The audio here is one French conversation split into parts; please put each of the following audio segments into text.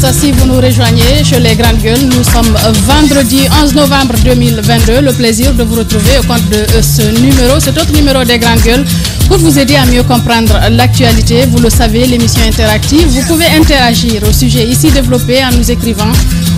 tous si vous nous rejoignez chez les Grandes Gueules. Nous sommes vendredi 11 novembre 2022. Le plaisir de vous retrouver au compte de cet autre numéro des Grandes Gueules pour vous aider à mieux comprendre l'actualité. Vous le savez, l'émission interactive. Vous pouvez interagir au sujet ici développé en nous écrivant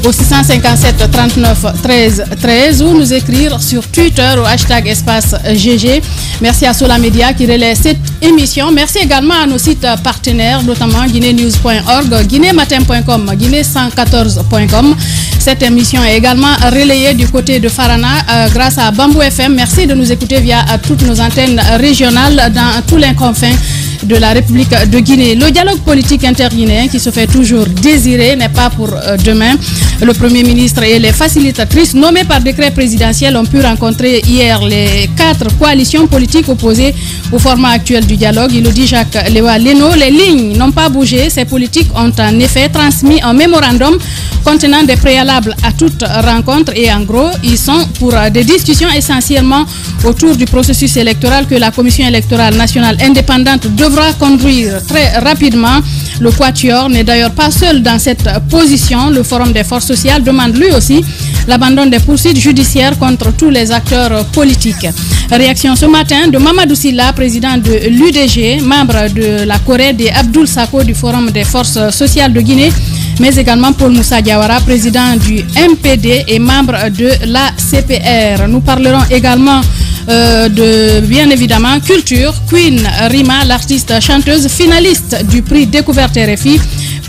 au 657 39 13 13 ou nous écrire sur Twitter au hashtag espace GG. Merci à Sola Media qui relaie cette émission. Merci également à nos sites partenaires, notamment guinénews.org, guinématin.com, guinée114.com. Cette émission est également relayée du côté de Farana grâce à Bamboo FM. Merci de nous écouter via toutes nos antennes régionales dans tous les confins de la République de Guinée. Le dialogue politique interguinéen qui se fait toujours désirer n'est pas pour demain. Le Premier ministre et les facilitatrices nommées par décret présidentiel ont pu rencontrer hier les 4 coalitions politiques opposées au format actuel du dialogue. Il le dit Jacques Léwa Leno, les lignes n'ont pas bougé. Ces politiques ont en effet transmis un mémorandum contenant des préalables à toute rencontre et en gros, ils sont pour des discussions essentiellement autour du processus électoral que la Commission électorale nationale indépendante devra conduire très rapidement. Le Quatuor n'est d'ailleurs pas seul dans cette position. Le Forum des forces sociales demande lui aussi l'abandon des poursuites judiciaires contre tous les acteurs politiques. Réaction ce matin de Mamadou Silla, président de l'UDG, membre de la Corée et Abdoul Sako du Forum des forces sociales de Guinée, mais également Paul Moussa Diawara, président du MPD et membre de la CPR. Nous parlerons également de, bien évidemment, culture. Queen Rima, l'artiste chanteuse finaliste du prix Découverte RFI.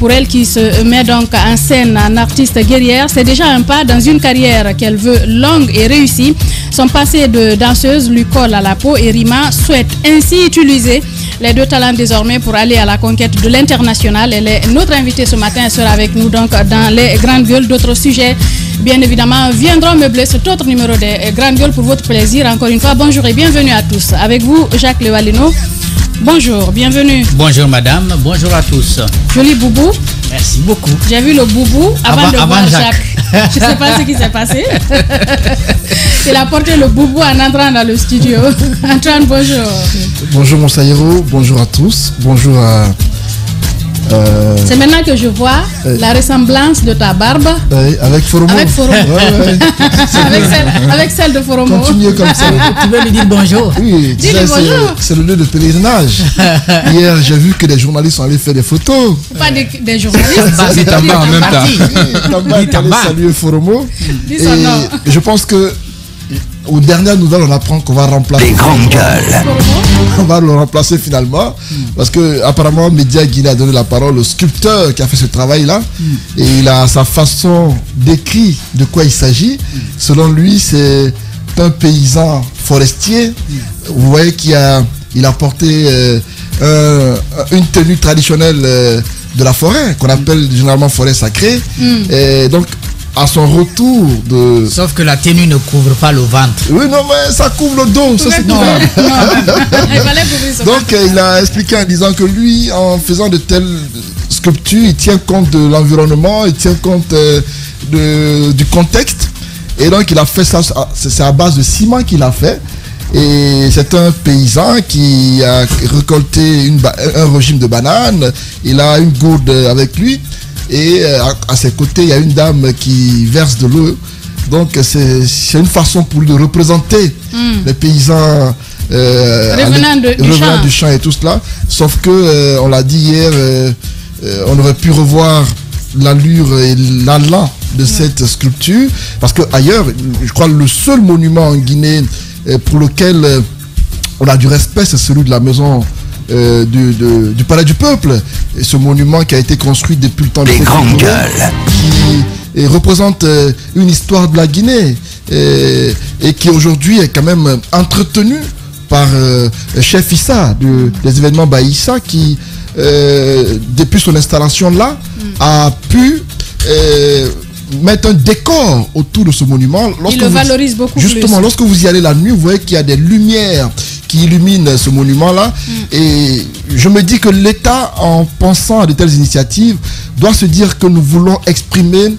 Pour elle qui se met donc en scène en artiste guerrière, c'est déjà un pas dans une carrière qu'elle veut longue et réussie. Son passé de danseuse lui colle à la peau et Rima souhaite ainsi utiliser les 2 talents désormais pour aller à la conquête de l'international. Elle est notre invitée ce matin, elle sera avec nous donc dans les Grandes Gueules. D'autres sujets, bien évidemment, viendront meubler cet autre numéro des Grandes Gueules pour votre plaisir. Encore une fois, bonjour et bienvenue à tous. Avec vous, Jacques Léwa Leno. Bonjour, bienvenue. Bonjour madame, bonjour à tous. Joli boubou. Merci beaucoup. J'ai vu le boubou avant de voir Jacques. Je ne sais pas ce qui s'est passé. Il a porté le boubou en entrant dans le studio. Antoine, bonjour. Bonjour Moussa Hiro, bonjour à tous. Bonjour à... C'est maintenant que je vois la ressemblance de ta barbe avec Foromo. Avec Foromo. avec celle de Foromo. Continuez comme ça. Tu veux lui dire bonjour? Oui, c'est le lieu de pèlerinage. Hier, j'ai vu que des journalistes sont allés faire des photos. Pas des journalistes. C'est Tamba en même temps. Tamba est allé saluer Foromo. Et je pense que aux dernières nouvelles, on apprend qu'on va remplacer les Grandes Gueules. On va le remplacer finalement parce que apparemment Média Guinée a donné la parole au sculpteur qui a fait ce travail-là et il a sa façon d'écrire de quoi il s'agit. Selon lui, c'est un paysan forestier. Vous voyez qu'il a porté une tenue traditionnelle de la forêt qu'on appelle généralement forêt sacrée. Et donc à son retour de... Sauf que la tenue ne couvre pas le ventre. Oui, non, mais ça couvre le dos. Ça, donc, il a expliqué en disant que lui, en faisant de telles sculptures, il tient compte de l'environnement, il tient compte du contexte. Et donc, il a fait ça, c'est à base de ciment qu'il a fait. Et c'est un paysan qui a récolté un régime de bananes. Il a une gourde avec lui. Et à ses côtés, il y a une dame qui verse de l'eau. Donc, c'est une façon pour lui de représenter les paysans revenant du champ et tout cela. Sauf que, on l'a dit hier, on aurait pu revoir l'allure et l'allant de cette sculpture. Parce qu'ailleurs, je crois que le seul monument en Guinée pour lequel on a du respect, c'est celui de la maison du Palais du Peuple. Et ce monument qui a été construit depuis le temps des Grandes Gueules, qui représente une histoire de la Guinée et qui aujourd'hui est quand même entretenu par Chef Issa des événements Baïssa qui depuis son installation là a pu mettre un décor autour de ce monument. Il le valorise beaucoup justement, plus. Lorsque vous y allez la nuit, vous voyez qu'il y a des lumières qui illuminent ce monument-là. Et je me dis que l'État, en pensant à de telles initiatives, doit se dire que nous voulons exprimer,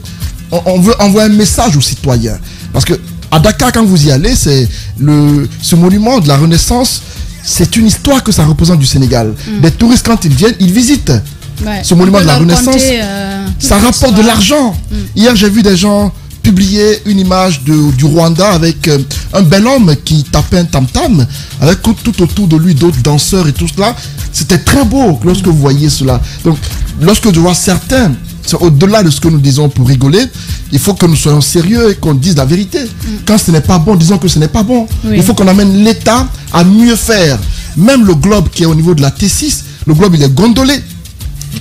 on veut envoyer un message aux citoyens. Parce que à Dakar, quand vous y allez, ce monument de la Renaissance, c'est une histoire que ça représente du Sénégal. Des touristes, quand ils viennent, ils visitent. Ouais. Ce monument de la Renaissance, ça rapporte de l'argent. Hier, j'ai vu des gens publier une image du Rwanda avec un bel homme qui tapait un tam-tam, avec tout autour de lui d'autres danseurs et tout cela. C'était très beau lorsque vous voyez cela. Donc, lorsque je vois certains, au-delà de ce que nous disons pour rigoler, il faut que nous soyons sérieux et qu'on dise la vérité. Quand ce n'est pas bon, disons que ce n'est pas bon. Oui. Il faut qu'on amène l'État à mieux faire. Même le globe qui est au niveau de la T6, le globe il est gondolé.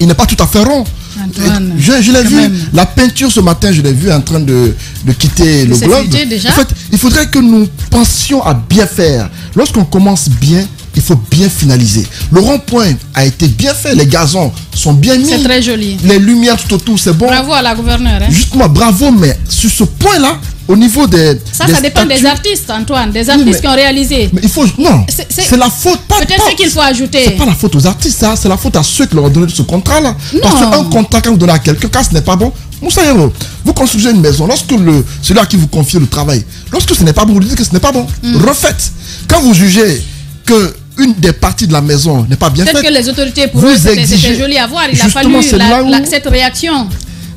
Il n'est pas tout à fait rond. Antoine, je l'ai vu, la peinture ce matin, je l'ai vu en train de quitter le globe. Déjà? En fait, il faudrait que nous pensions à bien faire. Lorsqu'on commence bien, il faut bien finaliser. Le rond-point a été bien fait, les gazons sont bien mis. C'est très joli. Les lumières tout autour, c'est bon. Bravo à la gouverneure. Hein? Justement, bravo, mais sur ce point-là, au niveau des... Ça dépend des artistes, Antoine, des artistes qui ont réalisé. Mais il faut... Non, c'est la faute, pas... Peut-être ce qu'il faut ajouter. C'est pas la faute aux artistes, ça. C'est la faute à ceux qui leur ont donné ce contrat-là. Parce qu'un contrat, quand vous donnez à quelqu'un, quand ce n'est pas bon, Moussa Hero, vous construisez une maison, lorsque celui à qui vous confiez le travail, lorsque ce n'est pas bon, vous dites que ce n'est pas bon. Refaites. Quand vous jugez que une des parties de la maison n'est pas bien faite. Peut-être que les autorités, pour eux, c'était joli à voir. Il a fallu cette réaction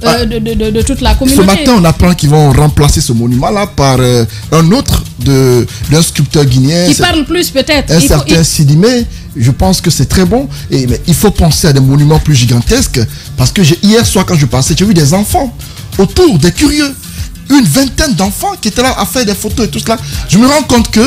de toute la communauté. Ce matin, on apprend qu'ils vont remplacer ce monument-là par un autre d'un sculpteur guinéen. Qui parle plus peut-être. Un certain Sidimé. Je pense que c'est très bon. Mais il faut penser à des monuments plus gigantesques. Parce que hier soir, quand je passais, j'ai vu des enfants autour, des curieux. Une vingtaine d'enfants qui étaient là à faire des photos et tout cela. Je me rends compte que...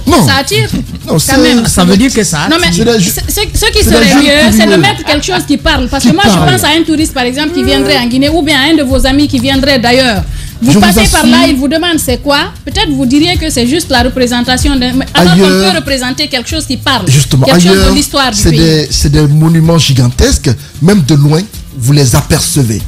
Non. Ça attire. Non, ça veut dire que ça attire. Non, mais ce qui serait mieux, c'est de mettre quelque chose qui parle. Parce que moi, je pense à un touriste, par exemple, qui viendrait en Guinée, ou bien à un de vos amis qui viendrait d'ailleurs. Vous passez par là, il vous demande c'est quoi. Peut-être vous diriez que c'est juste la représentation d'un... Alors qu'on peut représenter quelque chose qui parle. Justement, quelque chose de l'histoire du pays. C'est des monuments gigantesques. Même de loin, vous les apercevez.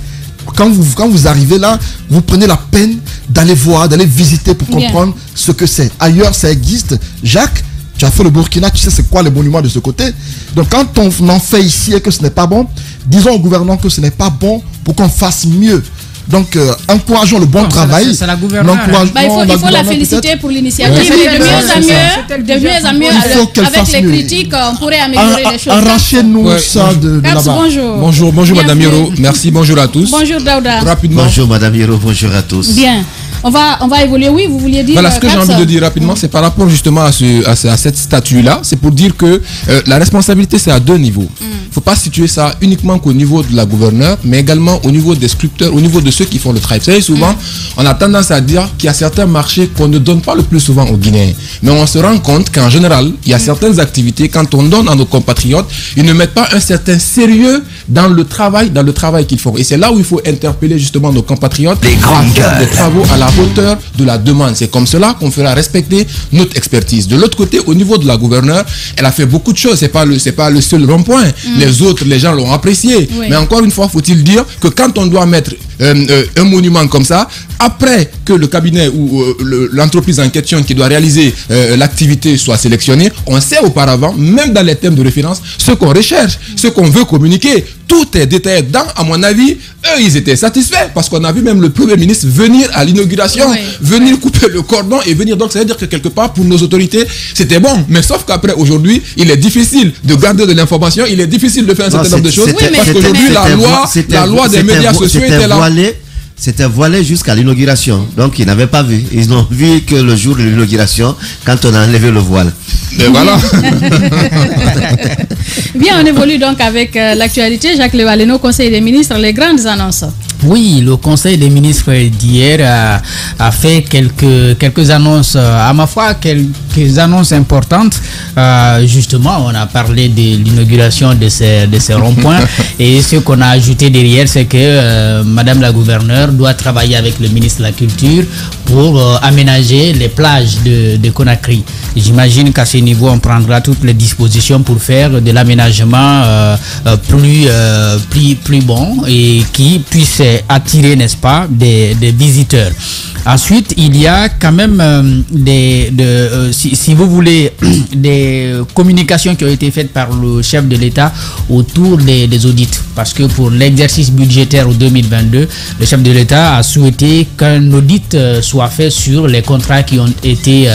Quand vous arrivez là, vous prenez la peine d'aller voir, d'aller visiter pour comprendre ce que c'est. Ailleurs, ça existe. Jacques, tu as fait le Burkina, tu sais c'est quoi les monuments de ce côté. Donc quand on en fait ici et que ce n'est pas bon, disons au gouvernement que ce n'est pas bon pour qu'on fasse mieux. Donc, encourageons le bon travail. C'est la gouverneure. Il faut la féliciter pour l'initiative. De mieux en mieux, avec les critiques, on pourrait améliorer les choses. Arrachez-nous ça de là-bas. Bonjour. Bonjour Madame Hero. Merci, bonjour à tous. Bonjour Daouda. Rapidement. Bonjour Madame Hero, bonjour à tous. Bien. On va évoluer. Oui, vous vouliez dire... Voilà, ce que j'ai envie de dire rapidement, c'est par rapport justement à cette statue-là. C'est pour dire que la responsabilité, c'est à deux niveaux. Il ne faut pas situer ça uniquement qu'au niveau de la gouverneure, mais également au niveau des sculpteurs, au niveau de ceux qui font le travail. Vous savez, souvent, on a tendance à dire qu'il y a certains marchés qu'on ne donne pas le plus souvent aux Guinéens. Mais on se rend compte qu'en général, il y a certaines activités, quand on donne à nos compatriotes, ils ne mettent pas un certain sérieux dans le travail qu'ils font. Et c'est là où il faut interpeller justement nos compatriotes à faire des travaux à la hauteur de la demande. C'est comme cela qu'on fera respecter notre expertise. De l'autre côté, au niveau de la gouverneure, elle a fait beaucoup de choses. C'est pas le seul rond-point. Les autres, les gens l'ont apprécié. Oui. Mais encore une fois, faut-il dire que quand on doit mettre un monument comme ça, après que le cabinet ou l'entreprise en question qui doit réaliser l'activité soit sélectionnée, on sait auparavant, même dans les thèmes de référence, ce qu'on recherche, ce qu'on veut communiquer. Tout est détaillé dedans. À mon avis, eux, ils étaient satisfaits parce qu'on a vu même le Premier ministre venir à l'inauguration, venir couper le cordon et venir. Donc, ça veut dire que quelque part, pour nos autorités, c'était bon. Mais sauf qu'après, aujourd'hui, il est difficile de garder de l'information, il est difficile de faire un certain nombre de choses. Parce qu'aujourd'hui, la loi des médias sociaux était là. C'était voilé jusqu'à l'inauguration. Donc, ils n'avaient pas vu. Ils n'ont vu que le jour de l'inauguration, quand on a enlevé le voile. Et voilà. Bien, on évolue donc avec l'actualité. Jacques Levaleno, Conseil des ministres, les grandes annonces. Oui, le Conseil des ministres d'hier a fait quelques annonces, à ma foi, quelques annonces importantes. Justement, on a parlé de l'inauguration de ces ronds-points. Et ce qu'on a ajouté derrière, c'est que Madame la gouverneure doit travailler avec le ministre de la Culture pour aménager les plages de Conakry. J'imagine qu'à ce niveau, on prendra toutes les dispositions pour faire de l'aménagement plus bon et qui puisse attirer, n'est-ce pas, des visiteurs. Ensuite, il y a quand même si vous voulez, des communications qui ont été faites par le chef de l'État autour des audits. Parce que pour l'exercice budgétaire au 2022, le chef de l'État a souhaité qu'un audit soit fait sur les contrats qui ont été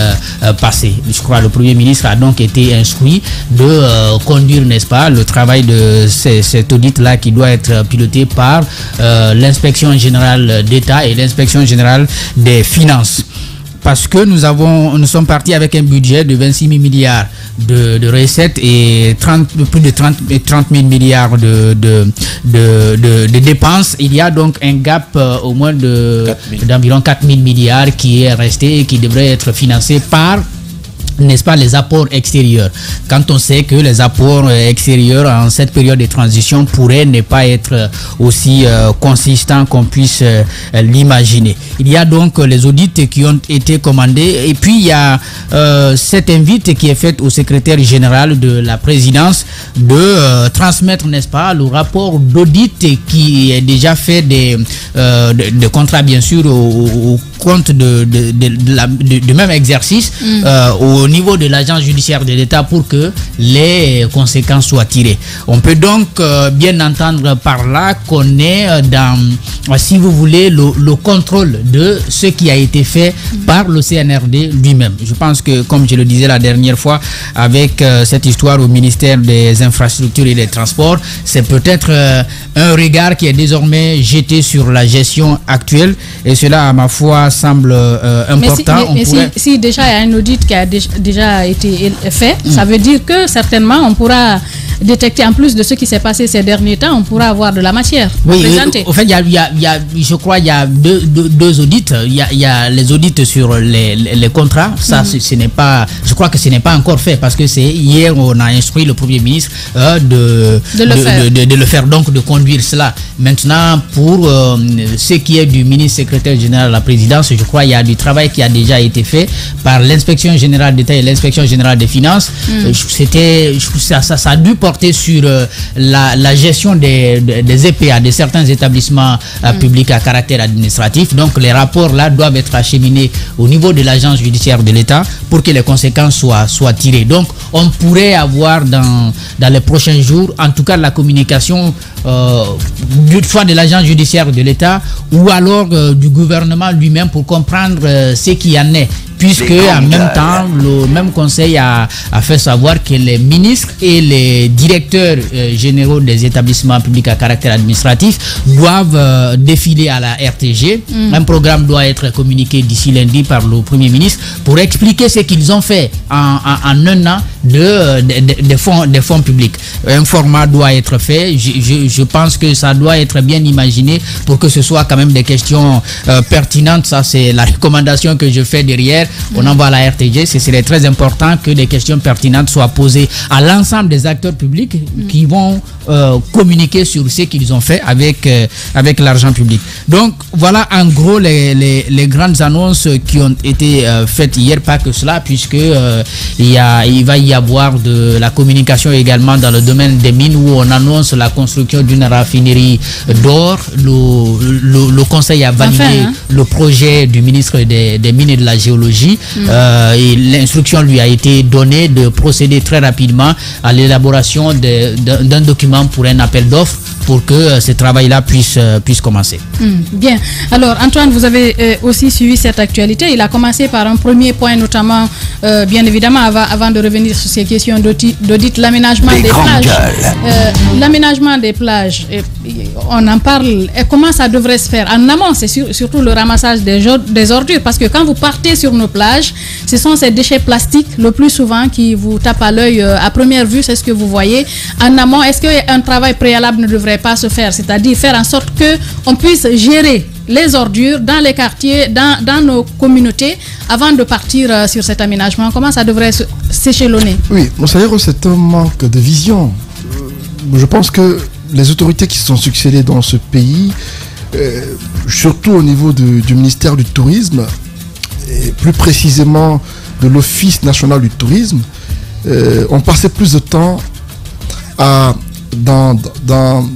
passés. Je crois que le Premier ministre a donc été instruit de conduire, n'est-ce pas, le travail de cet audit-là qui doit être piloté par l'inspection générale d'État et l'inspection générale des finances. Parce que nous sommes partis avec un budget de 26 000 milliards de recettes et plus de 30 000 milliards de dépenses. Il y a donc un gap au moins d'environ 4 000 milliards qui est resté et qui devrait être financé par, n'est-ce pas, les apports extérieurs. Quand on sait que les apports extérieurs en cette période de transition pourraient ne pas être aussi consistants qu'on puisse l'imaginer. Il y a donc les audits qui ont été commandés et puis il y a cette invite qui est faite au secrétaire général de la présidence de transmettre, n'est-ce pas, le rapport d'audit qui est déjà fait de contrats, bien sûr, au compte du même exercice au niveau de l'agence judiciaire de l'État pour que les conséquences soient tirées. On peut donc bien entendre par là qu'on est dans, si vous voulez, le contrôle de ce qui a été fait par le CNRD lui-même. Je pense que, comme je le disais la dernière fois, avec cette histoire au ministère des Infrastructures et des Transports, c'est peut-être un regard qui est désormais jeté sur la gestion actuelle et cela, à ma foi, semble important. Mais si déjà il y a un audit qui a déjà été fait, ça veut dire que certainement on pourra détecter, en plus de ce qui s'est passé ces derniers temps, on pourra avoir de la matière à présenter. En fait, je crois qu'il y a deux audits. Il y a les audits sur les contrats. Ça, ce n'est pas, je crois que ce n'est pas encore fait parce que c'est hier on a instruit le Premier ministre de le faire, donc de conduire cela. Maintenant, pour ce qui est du ministre secrétaire général de la présidence, je crois qu'il y a du travail qui a déjà été fait par l'inspection générale d'État et l'inspection générale des finances. Ça a dû porter sur la gestion des EPA, de certains établissements publics à caractère administratif. Donc les rapports là doivent être acheminés au niveau de l'agence judiciaire de l'État pour que les conséquences soient tirées. Donc on pourrait avoir dans les prochains jours, en tout cas, la communication soit de l'agence judiciaire de l'État ou alors du gouvernement lui-même pour comprendre ce qu'il y en est. Puisque en même temps, le même conseil a fait savoir que les ministres et les directeurs généraux des établissements publics à caractère administratif doivent défiler à la RTG. Un programme doit être communiqué d'ici lundi par le Premier ministre pour expliquer ce qu'ils ont fait en un an des fonds publics. Un format doit être fait. Je pense que ça doit être bien imaginé pour que ce soit quand même des questions pertinentes. Ça, c'est la recommandation que je fais derrière. On envoie à la RTG. Ce serait très important que des questions pertinentes soient posées à l'ensemble des acteurs publics qui vont communiquer sur ce qu'ils ont fait avec l'argent public. Donc voilà en gros les grandes annonces qui ont été faites hier, pas que cela, puisque il va y avoir de la communication également dans le domaine des mines où on annonce la construction d'une raffinerie d'or. Le conseil a validé le projet du ministre des Mines et de la Géologie. Et l'instruction lui a été donnée de procéder très rapidement à l'élaboration d'un document pour un appel d'offres pour que ce travail-là puisse commencer. Bien. Alors, Antoine, vous avez aussi suivi cette actualité. Il a commencé par un premier point, notamment, bien évidemment, avant de revenir sur ces questions d'audit, l'aménagement des plages. L'aménagement des plages, on en parle. Et comment ça devrait se faire? En amont, c'est surtout le ramassage des ordures. Parce que quand vous partez sur nos plages, ce sont ces déchets plastiques, le plus souvent, qui vous tapent à l'œil à première vue. C'est ce que vous voyez. En amont, est-ce qu'un travail préalable ne devrait pas se faire, c'est-à-dire faire en sorte que on puisse gérer les ordures dans les quartiers, dans nos communautés, avant de partir sur cet aménagement? Comment ça devrait s'échelonner? Oui, c'est un manque de vision. Je pense que les autorités qui se sont succédées dans ce pays, surtout au niveau du ministère du Tourisme, et plus précisément de l'Office national du tourisme, ont passé plus de temps dans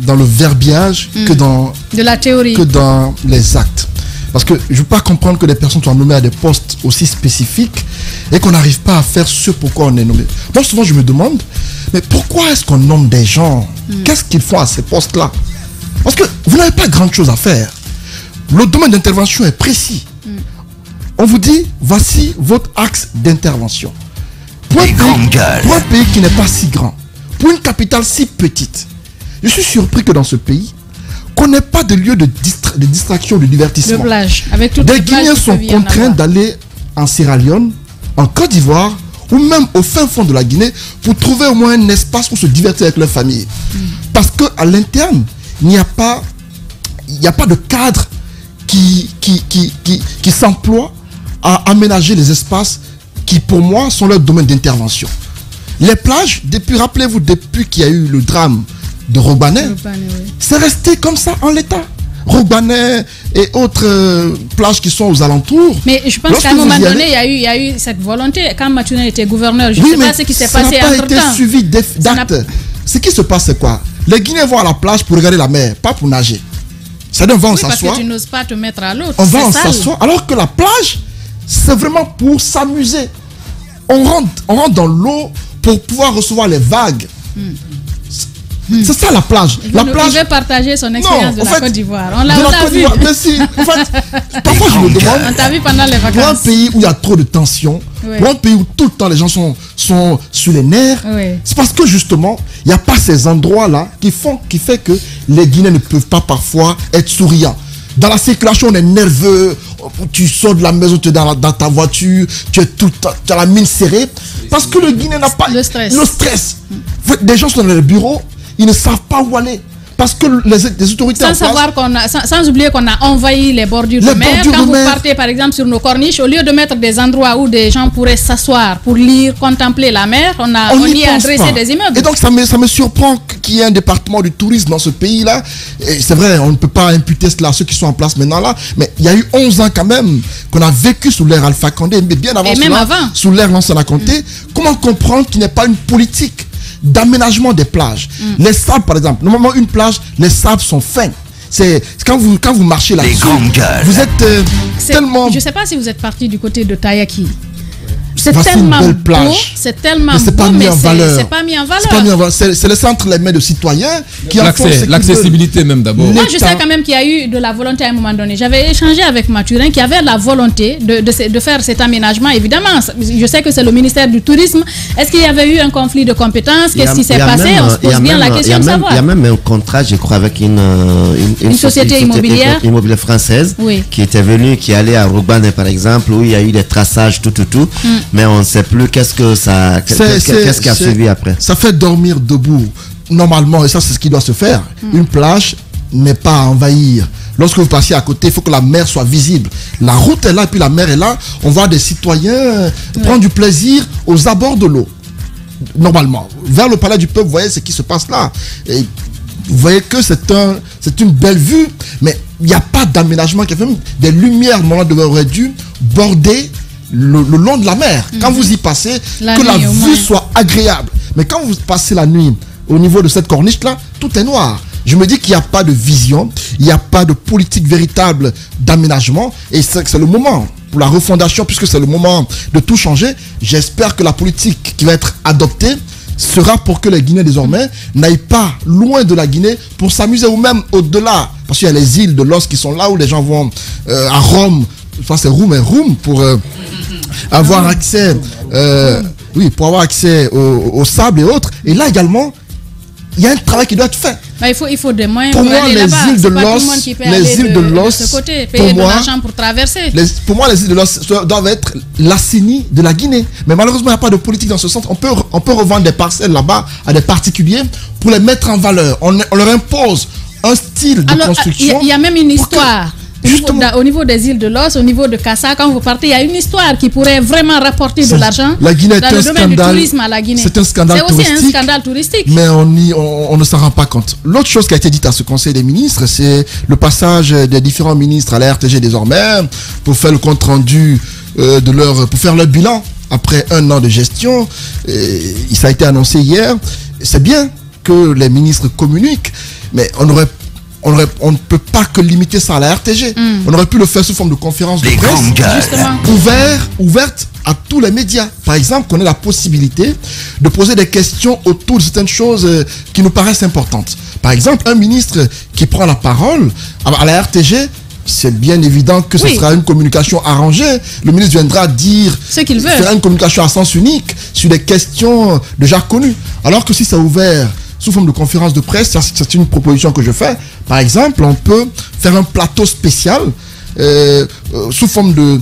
le verbiage que dans de la théorie, que dans les actes. Parce que je ne veux pas comprendre que des personnes soient nommées à des postes aussi spécifiques et qu'on n'arrive pas à faire ce pourquoi on est nommé. Moi, souvent, je me demande, mais pourquoi est-ce qu'on nomme des gens? Qu'est-ce qu'ils font à ces postes-là? Parce que vous n'avez pas grand chose à faire. Le domaine d'intervention est précis. On vous dit, voici votre axe d'intervention. Pour un pays qui n'est pas si grand, pour une capitale si petite, je suis surpris que dans ce pays, qu'on n'ait pas de lieu de distraction, de divertissement. De plage, avec toutes des les plages Guinéens qui sont peuvent y en contraints avoir. d'aller en Sierra Leone, en Côte d'Ivoire, ou même au fin fond de la Guinée, pour trouver au moins un espace pour se divertir avec leur famille. Parce qu'à l'interne, il n'y a pas de cadre qui s'emploie à aménager les espaces qui, pour moi, sont leur domaine d'intervention. Les plages, rappelez-vous, depuis qu'il y a eu le drame de Robanet, c'est resté comme ça en l'état. Robanet et autres plages qui sont aux alentours. Mais je pense qu'à un moment donné, il y a eu cette volonté. Quand Mathurin était gouverneur, je ne sais pas ce qui s'est passé entre-temps. Ça n'a pas été suivi d'actes. Ce qui se passe, c'est quoi? Les Guinéens vont à la plage pour regarder la mer, pas pour nager. C'est-à-dire, on va s'asseoir. Parce que tu n'oses pas te mettre à l'autre. On va s'asseoir. Alors que la plage, c'est vraiment pour s'amuser. On rentre dans l'eau pour pouvoir recevoir les vagues. C'est ça la plage. Il veut partager son expérience de la Côte d'Ivoire. On l'a vu. Mais si, en fait, parfois je me demande. On t'a vu pendant les vacances. Pour un pays où il y a trop de tensions, pour un pays où tout le temps les gens sont sur les nerfs, c'est parce que justement, il n'y a pas ces endroits-là qui fait que les Guinéens ne peuvent pas parfois être souriants. Dans la circulation, on est nerveux. Tu sors de la maison, tu es dans ta voiture, tu as la mine serrée. Parce que le Guinéen n'a pas le stress. Des gens sont dans les bureaux, ils ne savent pas où aller. Parce que les autorités sans oublier qu'on a envahi les bordures de mer. Quand vous partez par exemple sur nos corniches, au lieu de mettre des endroits où des gens pourraient s'asseoir pour lire, contempler la mer, on y a dressé des immeubles. Et donc ça me surprend qu'il y ait un département du tourisme dans ce pays-là. Et c'est vrai, on ne peut pas imputer cela à ceux qui sont en place maintenant là. Mais il y a eu 11 ans quand même qu'on a vécu sous l'ère Alpha Condé, mais bien avant cela, sous l'ère Lansana Conté. Comment comprendre qu'il n'y ait pas une politique d'aménagement des plages? Les sables, par exemple, normalement une plage, les sables sont fins. C'est quand vous marchez là-dessus, vous êtes tellement. Je ne sais pas si vous êtes parti du côté de Tayaki. C'est Voici tellement une belle beau, plage. c'est tellement mais c'est beau, pas mis mais en valeur. c'est pas mis en valeur. C'est le centre les mains de citoyens qui l'accessibilité même d'abord. Moi, je sais quand même qu'il y a eu de la volonté à un moment donné. J'avais échangé avec Mathurin qui avait la volonté de faire cet aménagement. Évidemment, je sais que c'est le ministère du Tourisme. Est-ce qu'il y avait eu un conflit de compétences? Qu'est-ce qui s'est passé? On se pose bien la question de savoir. Il y a même un contrat, je crois, avec une société immobilière française qui était venue, qui allait à Robanet, par exemple, où il y a eu des traçages, tout. Mais on ne sait plus qu'est-ce qui a suivi après. Ça fait dormir debout. Normalement, et ça c'est ce qui doit se faire. Une plage n'est pas à envahir. Lorsque vous passez à côté, il faut que la mer soit visible. La route est là et puis la mer est là. On voit des citoyens prendre du plaisir aux abords de l'eau. Normalement. Vers le palais du peuple, vous voyez ce qui se passe là. Et vous voyez que c'est une belle vue, mais il n'y a pas d'aménagement qui a fait. Des lumières, normalement, auraient dû border le long de la mer. Quand vous y passez, la vue soit agréable. Mais quand vous passez la nuit au niveau de cette corniche là, tout est noir. Je me dis qu'il n'y a pas de vision, il n'y a pas de politique véritable d'aménagement, et c'est le moment pour la refondation, puisque c'est le moment de tout changer. J'espère que la politique qui va être adoptée sera pour que les Guinéens désormais n'aillent pas loin de la Guinée pour s'amuser, ou même au-delà, parce qu'il y a les îles de Los qui sont là où les gens vont à Rome. Enfin, c'est Roum pour avoir accès pour avoir accès au sable et autres. Et là également, il y a un travail qui doit être fait. Bah, il faut des moyens pour pour moi, aller là-bas. Les îles de Los, de ce côté, payer de l'argent pour traverser. Pour moi, les îles de Los doivent être la CENI de la Guinée. Mais malheureusement, il n'y a pas de politique dans ce sens. On peut revendre des parcelles là-bas à des particuliers pour les mettre en valeur. On leur impose un style de construction. Il y a même une histoire. Au niveau des îles de Los, au niveau de Kassa, quand vous partez, il y a une histoire qui pourrait vraiment rapporter de l'argent dans le domaine du tourisme à la Guinée. C'est un scandale touristique. C'est aussi un scandale touristique. Mais on ne s'en rend pas compte. L'autre chose qui a été dite à ce Conseil des ministres, c'est le passage des différents ministres à la RTG désormais pour faire le compte rendu pour faire leur bilan après un an de gestion. Ça a été annoncé hier. C'est bien que les ministres communiquent, mais on on ne peut pas que limiter ça à la RTG. On aurait pu le faire sous forme de conférence de presse ouverte à tous les médias. Par exemple, qu'on ait la possibilité de poser des questions autour de certaines choses qui nous paraissent importantes. Par exemple, un ministre qui prend la parole à la RTG, c'est bien évident que ce sera une communication arrangée. Le ministre viendra dire ce qu'il veut. Faire une communication à sens unique sur des questions déjà connues. Alors que si c'est ouvert sous forme de conférence de presse, c'est une proposition que je fais. Par exemple, on peut faire un plateau spécial sous forme de...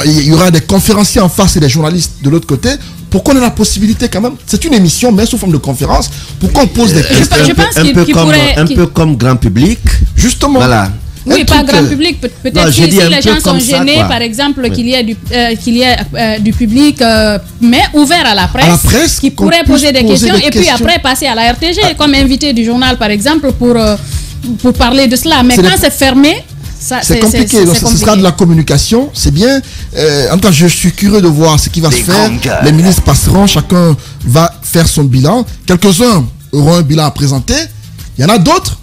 Il y aura des conférenciers en face et des journalistes de l'autre côté. Pour qu'on ait la possibilité quand même, c'est une émission mais sous forme de conférence, pour qu'on pose des questions. Je pense un peu comme grand public. Justement. Voilà. Oui, pas grand public. Peut-être si les gens sont gênés, par exemple, qu'il y ait du public, mais ouvert à la presse qui pourrait poser des questions et puis après passer à la RTG comme invité du journal, par exemple, pour parler de cela. Mais quand c'est fermé, c'est compliqué. Donc, ce sera de la communication, c'est bien. En tout cas, je suis curieux de voir ce qui va se faire. Les ministres passeront, chacun va faire son bilan. Quelques-uns auront un bilan à présenter. Il y en a d'autres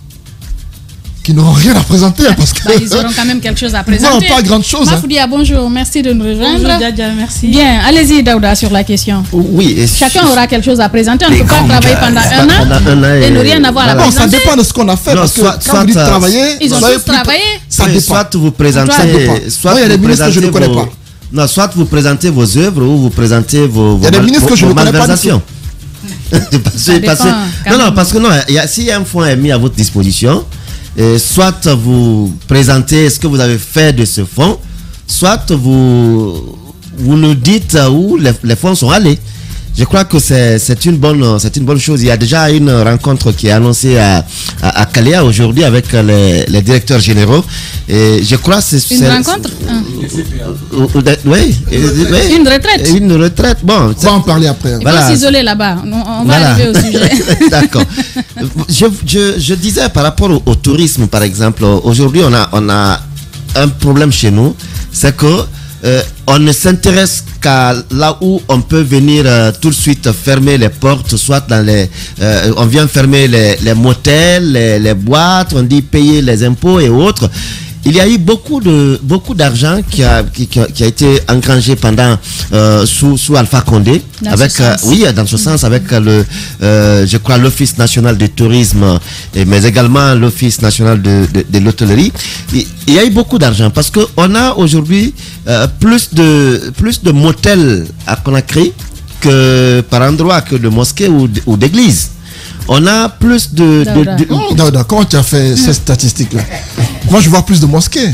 qui n'auront rien à présenter parce que ils auront quand même quelque chose à présenter. Non, pas grand chose. Mafoudia, bonjour, merci de nous rejoindre. Bonjour Djadja, merci. Bien, allez-y Daouda sur la question. Oui. Chacun aura quelque chose à présenter. On ne peut pas travailler pendant un an et ne rien avoir à présenter. Ça dépend de ce qu'on a fait. Parce que quand vous dites travailler, ils ont tous travaillé. Ça dépend. Soit vous présentez, il y a des ministres que je ne connais pas. Non, soit vous présentez vos œuvres ou vous présentez vos il y a des ministres que je ne connais pas du tout. Parce que s'il y a un fonds mis à votre disposition, soit vous présentez ce que vous avez fait de ce fonds, soit vous nous dites où les fonds sont allés. Je crois que c'est une bonne chose. Il y a déjà une rencontre qui est annoncée à Kalea aujourd'hui avec les directeurs généraux. Et je crois que c'est une rencontre. Oui. Une retraite. Une retraite. Bon, on va en parler après. Il faut s'isoler là-bas. On va arriver au sujet. D'accord. Je disais par rapport au tourisme, par exemple, aujourd'hui on a un problème chez nous, c'est que on ne s'intéresse qu'à là où on peut venir tout de suite fermer les portes, soit dans on vient fermer les motels, les boîtes, on dit payer les impôts et autres. Il y a eu beaucoup d'argent qui a été engrangé pendant sous Alpha Condé, dans ce sens avec je crois l'Office national du tourisme, mais également l'Office national de l'hôtellerie. Il y a eu beaucoup d'argent parce que on a aujourd'hui plus de motels à Conakry que par endroit que de mosquées ou d'églises. On a plus de... Comment tu as fait ces statistiques-là? Moi, je vois plus de mosquées.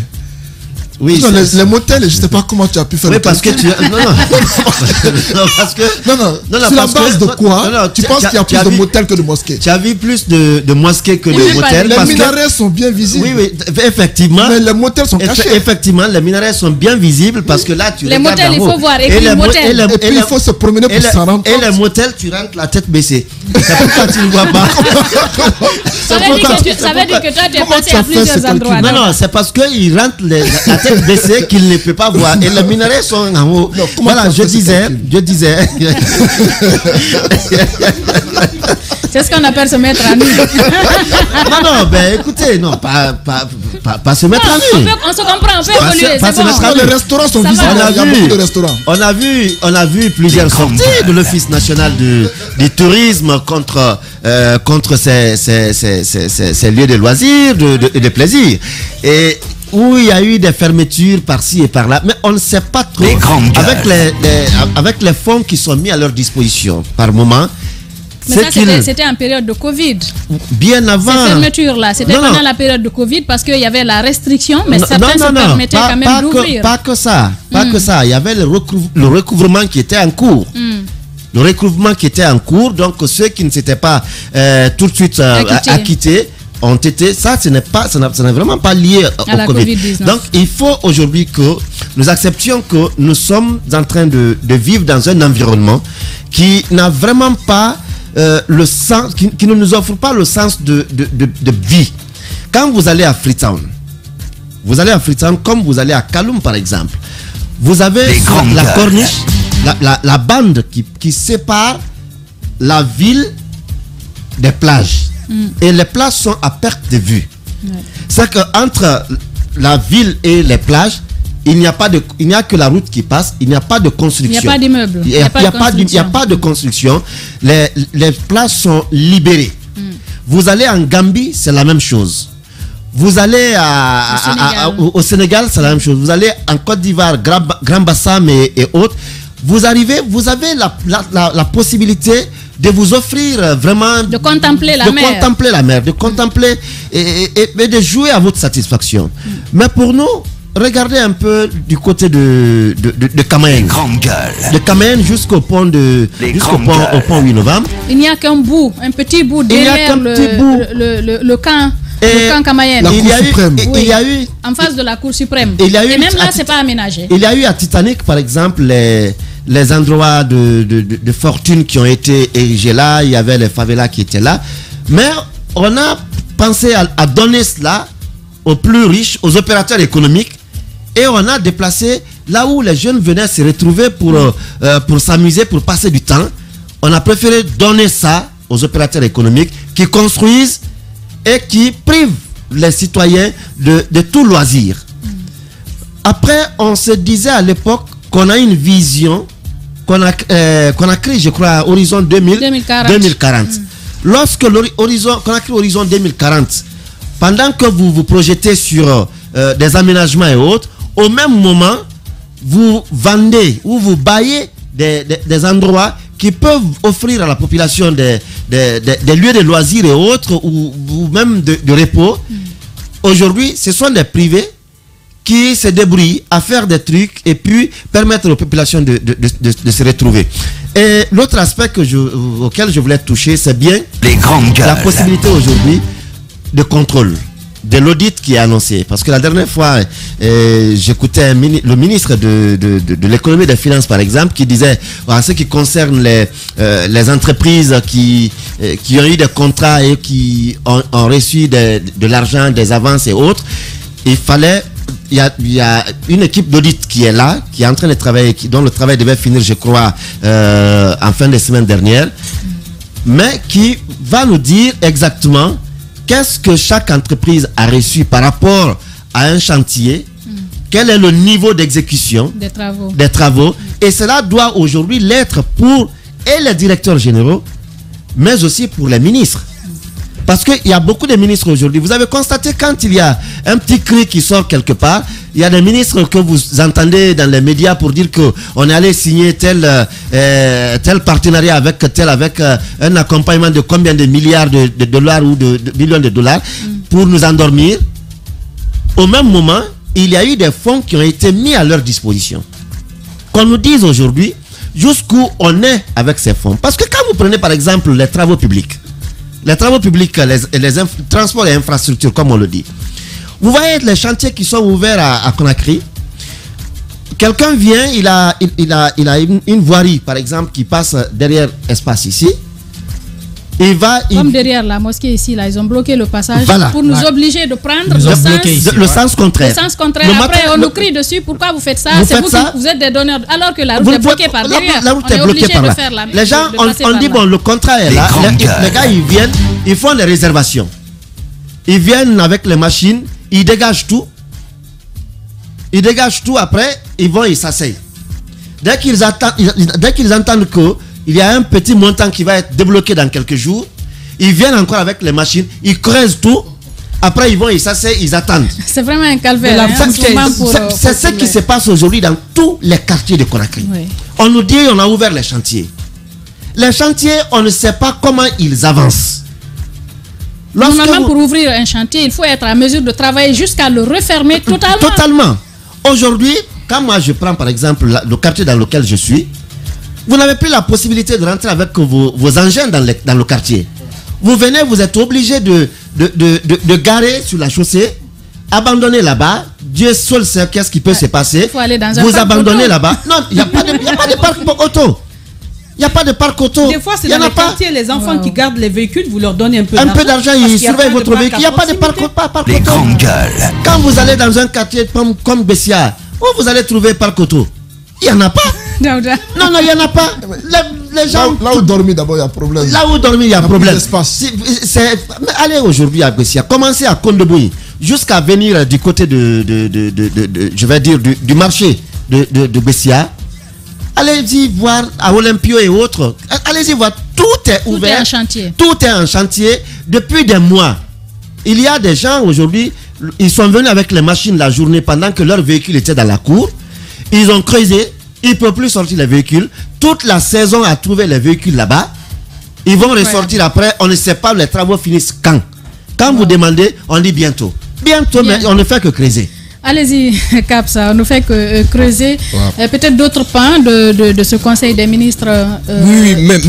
Oui, les motels, je ne sais pas comment tu as pu faire. Oui, parce que tu... Non, parce que... Non, sur la base de quoi tu penses qu'il y a plus de motels que de mosquées? Tu as vu plus de mosquées que de motels. Les minarets sont bien visibles. Oui, effectivement. Mais les motels sont cachés. Effectivement, les minarets sont bien visibles parce que là, tu les motels, il faut voir. Et puis il faut se promener pour s'en rendre compte. Et les motels, tu rentres la tête baissée. C'est pourquoi tu ne vois pas. Ça veut dire que toi, tu es passé à plusieurs endroits. Non, c'est parce qu'ils rentrent la tête baissée qu'il ne peut pas voir. Et les minarets sont en haut. Voilà, je disais. C'est ce qu'on appelle se mettre à nu. Écoutez, non, pas se mettre à nu. On se comprend, on peut évoluer. Les restaurants sont visibles, il y a beaucoup de restaurants. On a vu plusieurs sorties de l'Office national du tourisme contre ces lieux de loisirs, de plaisir. Et où il y a eu des fermetures par-ci et par-là, mais on ne sait pas trop. Avec les fonds qui sont mis à leur disposition par moment. Mais ça, c'était en période de Covid. Bien avant. Ces fermetures-là, c'était pendant la période de Covid parce qu'il y avait la restriction, mais certains se permettaient quand même d'ouvrir. Pas que ça. Il y avait le recouvrement qui était en cours. Le recouvrement qui était en cours, donc ceux qui ne s'étaient pas tout de suite acquittés ont été, ça n'est vraiment pas lié au Covid. Donc il faut aujourd'hui que nous acceptions que nous sommes en train de vivre dans un environnement qui n'a vraiment pas le sens, qui ne nous offre pas le sens de vie. Quand vous allez à Freetown, comme vous allez à Kaloum par exemple, vous avez la corniche, la bande qui sépare la ville des plages. Et les plages sont à perte de vue. C'est qu'entre la ville et les plages, il n'y a que la route qui passe, il n'y a pas de construction. Il n'y a pas d'immeuble. Il n'y a pas de construction. Les plages sont libérées. Vous allez en Gambie, c'est la même chose. Vous allez au Sénégal, c'est la même chose. Vous allez en Côte d'Ivoire, Grand Bassam et autres. Vous avez la possibilité de vous offrir vraiment... De contempler la mer. De contempler et de jouer à votre satisfaction. Mais pour nous, regardez un peu du côté de Camayen. De Camayen jusqu'au pont au pont 8 novembre. Il n'y a qu'un bout, un petit bout derrière le camp. Le camp Camayen. Il y a eu en face de la Cour suprême. Et même là, c'est pas aménagé. Il y a eu à Titanic, par exemple, les endroits de fortune qui ont été érigés là. Il y avait les favelas qui étaient là. Mais on a pensé à donner cela aux plus riches, aux opérateurs économiques. Et on a déplacé là où les jeunes venaient se retrouver pour s'amuser, pour passer du temps. On a préféré donner ça aux opérateurs économiques qui construisent et qui privent les citoyens de tout loisir. Après, on se disait à l'époque qu'on a une vision qu'on a créée, je crois, à Horizon 2040. Lorsque qu'on a créé Horizon 2040, pendant que vous vous projetez sur des aménagements et autres, au même moment, vous vendez ou vous baillez des endroits qui peuvent offrir à la population des lieux de loisirs et autres, ou même de repos. Aujourd'hui, ce sont des privés qui se débrouillent à faire des trucs et puis permettre aux populations de se retrouver. Et l'autre aspect auquel je voulais toucher, c'est bien la possibilité aujourd'hui de contrôle, de l'audit qui est annoncé. Parce que la dernière fois, j'écoutais le ministre de l'économie et des finances, par exemple, qui disait, en ce qui concerne les entreprises qui ont eu des contrats et qui ont reçu de l'argent, des avances et autres, il y a une équipe d'audit qui est là, qui est en train de travailler, dont le travail devait finir, je crois, en fin de semaine dernière, mais qui va nous dire exactement qu'est-ce que chaque entreprise a reçu par rapport à un chantier, quel est le niveau d'exécution des travaux. Et cela doit aujourd'hui l'être pour les directeurs généraux, mais aussi pour les ministres. Parce qu'il y a beaucoup de ministres aujourd'hui. Vous avez constaté, quand il y a un petit cri qui sort quelque part, il y a des ministres que vous entendez dans les médias pour dire qu'on est allé signer tel partenariat avec un accompagnement de combien de milliards de dollars ou de millions de dollars pour nous endormir. Au même moment, il y a eu des fonds qui ont été mis à leur disposition. Qu'on nous dise aujourd'hui jusqu'où on est avec ces fonds. Parce que quand vous prenez par exemple les travaux publics, les transports et infrastructures, comme on le dit. Vous voyez les chantiers qui sont ouverts à Conakry. Quelqu'un vient, il a une voirie, par exemple, qui passe derrière espace ici. Comme derrière la mosquée ici, là, ils ont bloqué le passage pour nous obliger de prendre le sens contraire. Le sens contraire. Après, on nous crie dessus. Pourquoi vous faites ça? C'est vous êtes des donneurs. Alors que la route est bloquée par derrière. La route est bloquée par là. Les gens, on dit, bon, le contrat est là. Les gars, ils viennent, ils font les réservations. Ils viennent avec les machines, ils dégagent tout. Après, ils s'asseyent. Dès qu'ils entendent que il y a un petit montant qui va être débloqué dans quelques jours, ils viennent encore avec les machines, ils creusent tout, après ils s'asseyent, ils attendent. C'est vraiment un calvaire. C'est ce qui se passe aujourd'hui dans tous les quartiers de Conakry. Oui. On nous dit on a ouvert les chantiers. Les chantiers, on ne sait pas comment ils avancent. Normalement, pour ouvrir un chantier, il faut être à mesure de travailler jusqu'à le refermer totalement. Totalement. Aujourd'hui, quand moi je prends par exemple le quartier dans lequel je suis, vous n'avez plus la possibilité de rentrer avec vos engins dans le quartier. Vous venez, vous êtes obligé de garer sur la chaussée, abandonner là-bas. Dieu seul sait qu'est-ce qui peut se passer. Faut aller dans un vous abandonnez là-bas. Non, il n'y a pas de parc auto. Il n'y a pas de parc auto. Des fois, c'est dans les quartiers, les enfants qui gardent les véhicules, vous leur donnez un peu d'argent, ils surveillent votre véhicule. Il n'y a pas de parc auto. Quand vous allez dans un quartier comme Bessia, où vous allez trouver parc auto? Il n'y en a pas. Daouda. Non, il n'y en a pas. Les gens... Là où dormir, d'abord, il y a problème. Là où dormir, il y a problème. Allez aujourd'hui à Bessia, commencez à Kondeboui, jusqu'à venir du côté je vais dire, du marché de Bessia. Allez-y voir à Olympio et autres. Allez-y voir, tout est ouvert. Tout est en chantier. Tout est en chantier depuis des mois. Il y a des gens aujourd'hui, ils sont venus avec les machines la journée pendant que leur véhicule était dans la cour. Ils ont creusé, ils ne peuvent plus sortir les véhicules. Toute la saison à trouver les véhicules là-bas. Ils vont ressortir après, on ne sait pas les travaux finissent quand. Quand vous demandez, on dit bientôt. Bientôt, mais on ne fait que creuser. Allez-y, Cap, ça ne fait que creuser. Peut-être d'autres points de ce Conseil des ministres. Oui, mais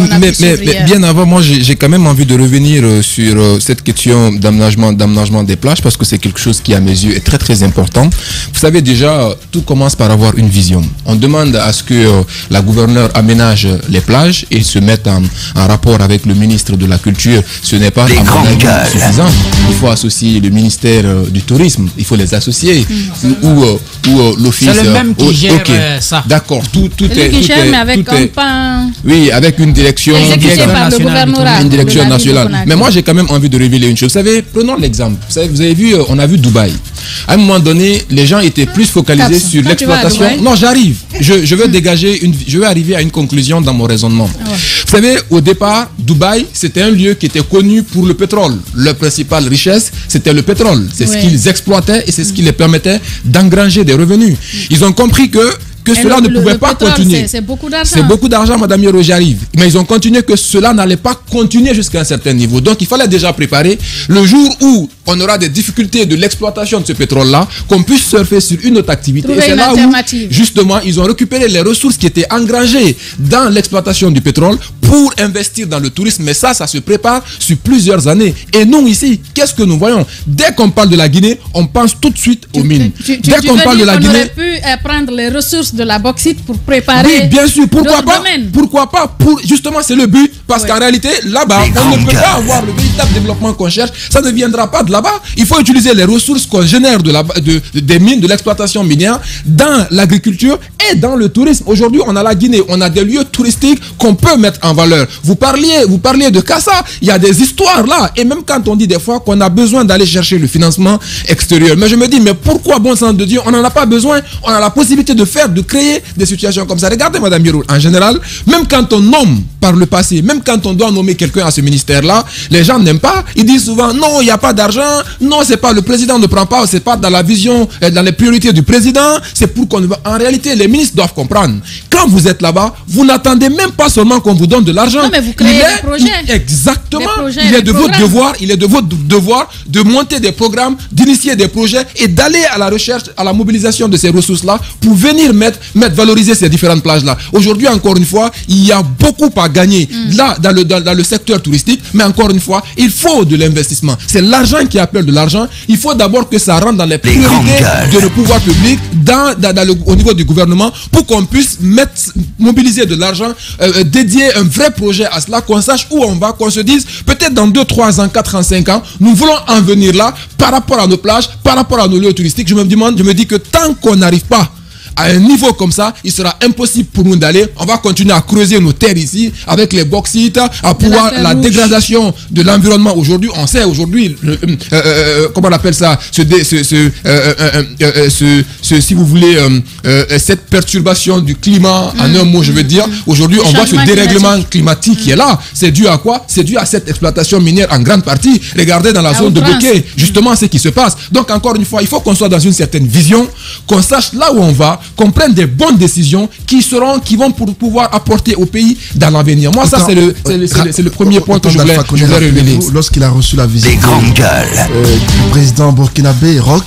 bien avant, moi, j'ai quand même envie de revenir sur cette question d'aménagement des plages, parce que c'est quelque chose qui, à mes yeux, est très, très important. Vous savez, déjà, tout commence par avoir une vision. On demande à ce que la gouverneure aménage les plages et se mette en rapport avec le ministre de la Culture. Ce n'est pas, à mon avis, suffisant. Il faut associer le ministère du Tourisme. Il faut les associer. Ou l'office. C'est le même qui gère ça. D'accord, tout est. Qui gère, mais avec un pan. Oui, avec une direction. Exécuté par le gouvernorat. Une direction nationale. Mais moi, j'ai quand même envie de révéler une chose. Vous savez, prenons l'exemple. Vous avez vu, on a vu Dubaï. À un moment donné, les gens étaient plus focalisés sur l'exploitation. Non, j'arrive. Je veux dégager je veux arriver à une conclusion dans mon raisonnement. Vous savez, au départ, Dubaï, c'était un lieu qui était connu pour le pétrole. Leur principale richesse, c'était le pétrole. C'est ce qu'ils exploitaient et c'est ce qui les permettait d'engranger des revenus. Ils ont compris que cela ne pouvait pas continuer. C'est beaucoup d'argent. C'est beaucoup d'argent, Madame Yoro, j'arrive. Mais ils ont continué que cela n'allait pas continuer jusqu'à un certain niveau. Donc il fallait déjà préparer le jour où on aura des difficultés de l'exploitation de ce pétrole-là, qu'on puisse surfer sur une autre activité. Trouver et c'est là où, justement, ils ont récupéré les ressources qui étaient engrangées dans l'exploitation du pétrole pour investir dans le tourisme. Mais ça se prépare sur plusieurs années. Et nous, ici, qu'est-ce que nous voyons? Dès qu'on parle de la Guinée, on pense tout de suite aux mines. Dès qu'on parle de la Guinée, on aurait pu prendre les ressources de la bauxite pour préparer. Oui, bien sûr, pourquoi pas? Pourquoi pas? Justement, c'est le but. Parce qu'en réalité, là-bas, on ne peut pas avoir le véritable développement qu'on cherche. Ça ne viendra pas de là-bas. Il faut utiliser les ressources qu'on génère des mines, de l'exploitation minière, dans l'agriculture et dans le tourisme. Aujourd'hui, on a la Guinée, on a des lieux touristiques qu'on peut mettre en valeur. Vous parliez de Kassa, il y a des histoires là. Et même quand on dit des fois qu'on a besoin d'aller chercher le financement extérieur. Mais je me dis, mais pourquoi, bon sang de Dieu, on n'en a pas besoin? On a la possibilité de créer des situations comme ça. Regardez, Madame Yoro, en général, même quand on nomme par le passé, même quand on doit nommer quelqu'un à ce ministère-là, les gens n'aiment pas. Ils disent souvent, non, il n'y a pas d'argent. Non, c'est pas le président ne prend pas, c'est pas dans la vision, dans les priorités du président. C'est pour qu'on... En réalité, les ministres doivent comprendre. Quand vous êtes là-bas, vous n'attendez même pas seulement qu'on vous donne de l'argent. Non, mais vous créez des projets. Exactement. Il est de votre devoir de monter des programmes, d'initier des projets et d'aller à la recherche, à la mobilisation de ces ressources-là pour venir valoriser ces différentes plages-là. Aujourd'hui, encore une fois, il y a beaucoup à gagner là dans le secteur touristique, mais encore une fois, il faut de l'investissement. C'est l'argent qui appelle de l'argent. Il faut d'abord que ça rentre dans les priorités de le pouvoir public, au niveau du gouvernement, pour qu'on puisse mobiliser de l'argent, dédier un vrai projet à cela, qu'on sache où on va, qu'on se dise, peut-être dans 2, 3 ans, 4 ans, 5 ans, nous voulons en venir là, par rapport à nos plages, par rapport à nos lieux touristiques. Je me dis que tant qu'on n'arrive pas à un niveau comme ça, il sera impossible pour nous d'aller. On va continuer à creuser nos terres ici avec les bauxites, à pouvoir la dégradation de l'environnement. Aujourd'hui, on sait comment on appelle ça, si vous voulez, cette perturbation du climat, en un mot, je veux dire. Aujourd'hui, on voit ce dérèglement climatique qui est là. C'est dû à quoi? C'est dû à cette exploitation minière en grande partie. Regardez dans la zone de Bokeh, justement ce qui se passe. Donc, encore une fois, il faut qu'on soit dans une certaine vision, qu'on sache là où on va, qu'on prenne des bonnes décisions qui vont pouvoir apporter au pays dans l'avenir. Moi, ça, c'est le premier point que je voulais révéler. Lorsqu'il a reçu la visite du président burkinabé, Roch,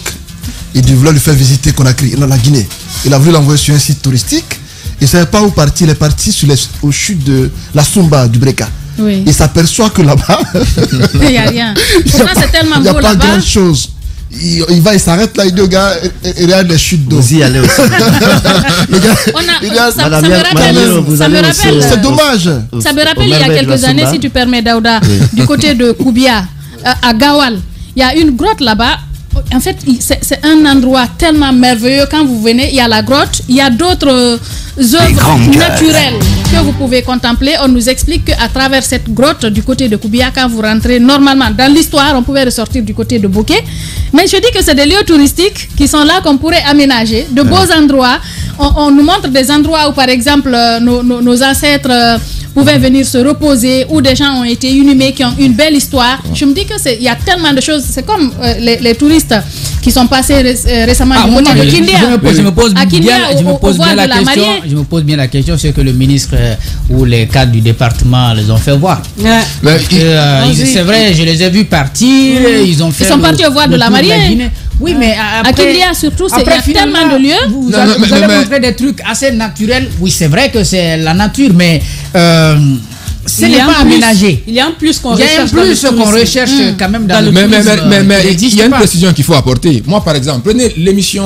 il voulait lui faire visiter Conakry, la Guinée. Il a voulu l'envoyer sur un site touristique. Il ne savait pas où partir. Il est parti aux chutes de la Sumba, du Breka. Oui. Il s'aperçoit que là-bas, il n'y a rien. Pourtant, c'est tellement beau là-bas. Il n'y a pas grand-chose. Il s'arrête là, il dit au gars, il regarde les chutes d'eau. Vous y allez aussi. Ça me rappelle. C'est dommage. Ça me rappelle il y a quelques années, si tu permets, Daouda, du côté de Koubia, à Gawal. Il y a une grotte là-bas. En fait, c'est un endroit tellement merveilleux. Quand vous venez, il y a la grotte, il y a d'autres œuvres naturelles que vous pouvez contempler. On nous explique qu'à travers cette grotte du côté de Koubia, quand vous rentrez normalement dans l'histoire, on pouvait ressortir du côté de Bouquet. Mais je dis que c'est des lieux touristiques qui sont là qu'on pourrait aménager, de beaux endroits. On nous montre des endroits où, par exemple, nos ancêtres pouvaient venir se reposer, où des gens ont été inhumés, qui ont une belle histoire. Je me dis que il y a tellement de choses. C'est comme les touristes qui sont passés récemment du côté de Kindia. Je me pose bien la question, c'est que le ministre ou les cadres du département les ont fait voir. C'est vrai, je les ai vus partir. Ils sont partis au voir de la mariée. Oui, mais après, à Kindia surtout, il y a tellement de lieux. Vous allez montrer des trucs assez naturels. Oui, c'est vrai que c'est la nature, mais ce n'est pas aménagé. Il y a un plus qu'on recherche quand même dans le tourisme. Mais il y a une précision qu'il faut apporter. Moi, par exemple, prenez l'émission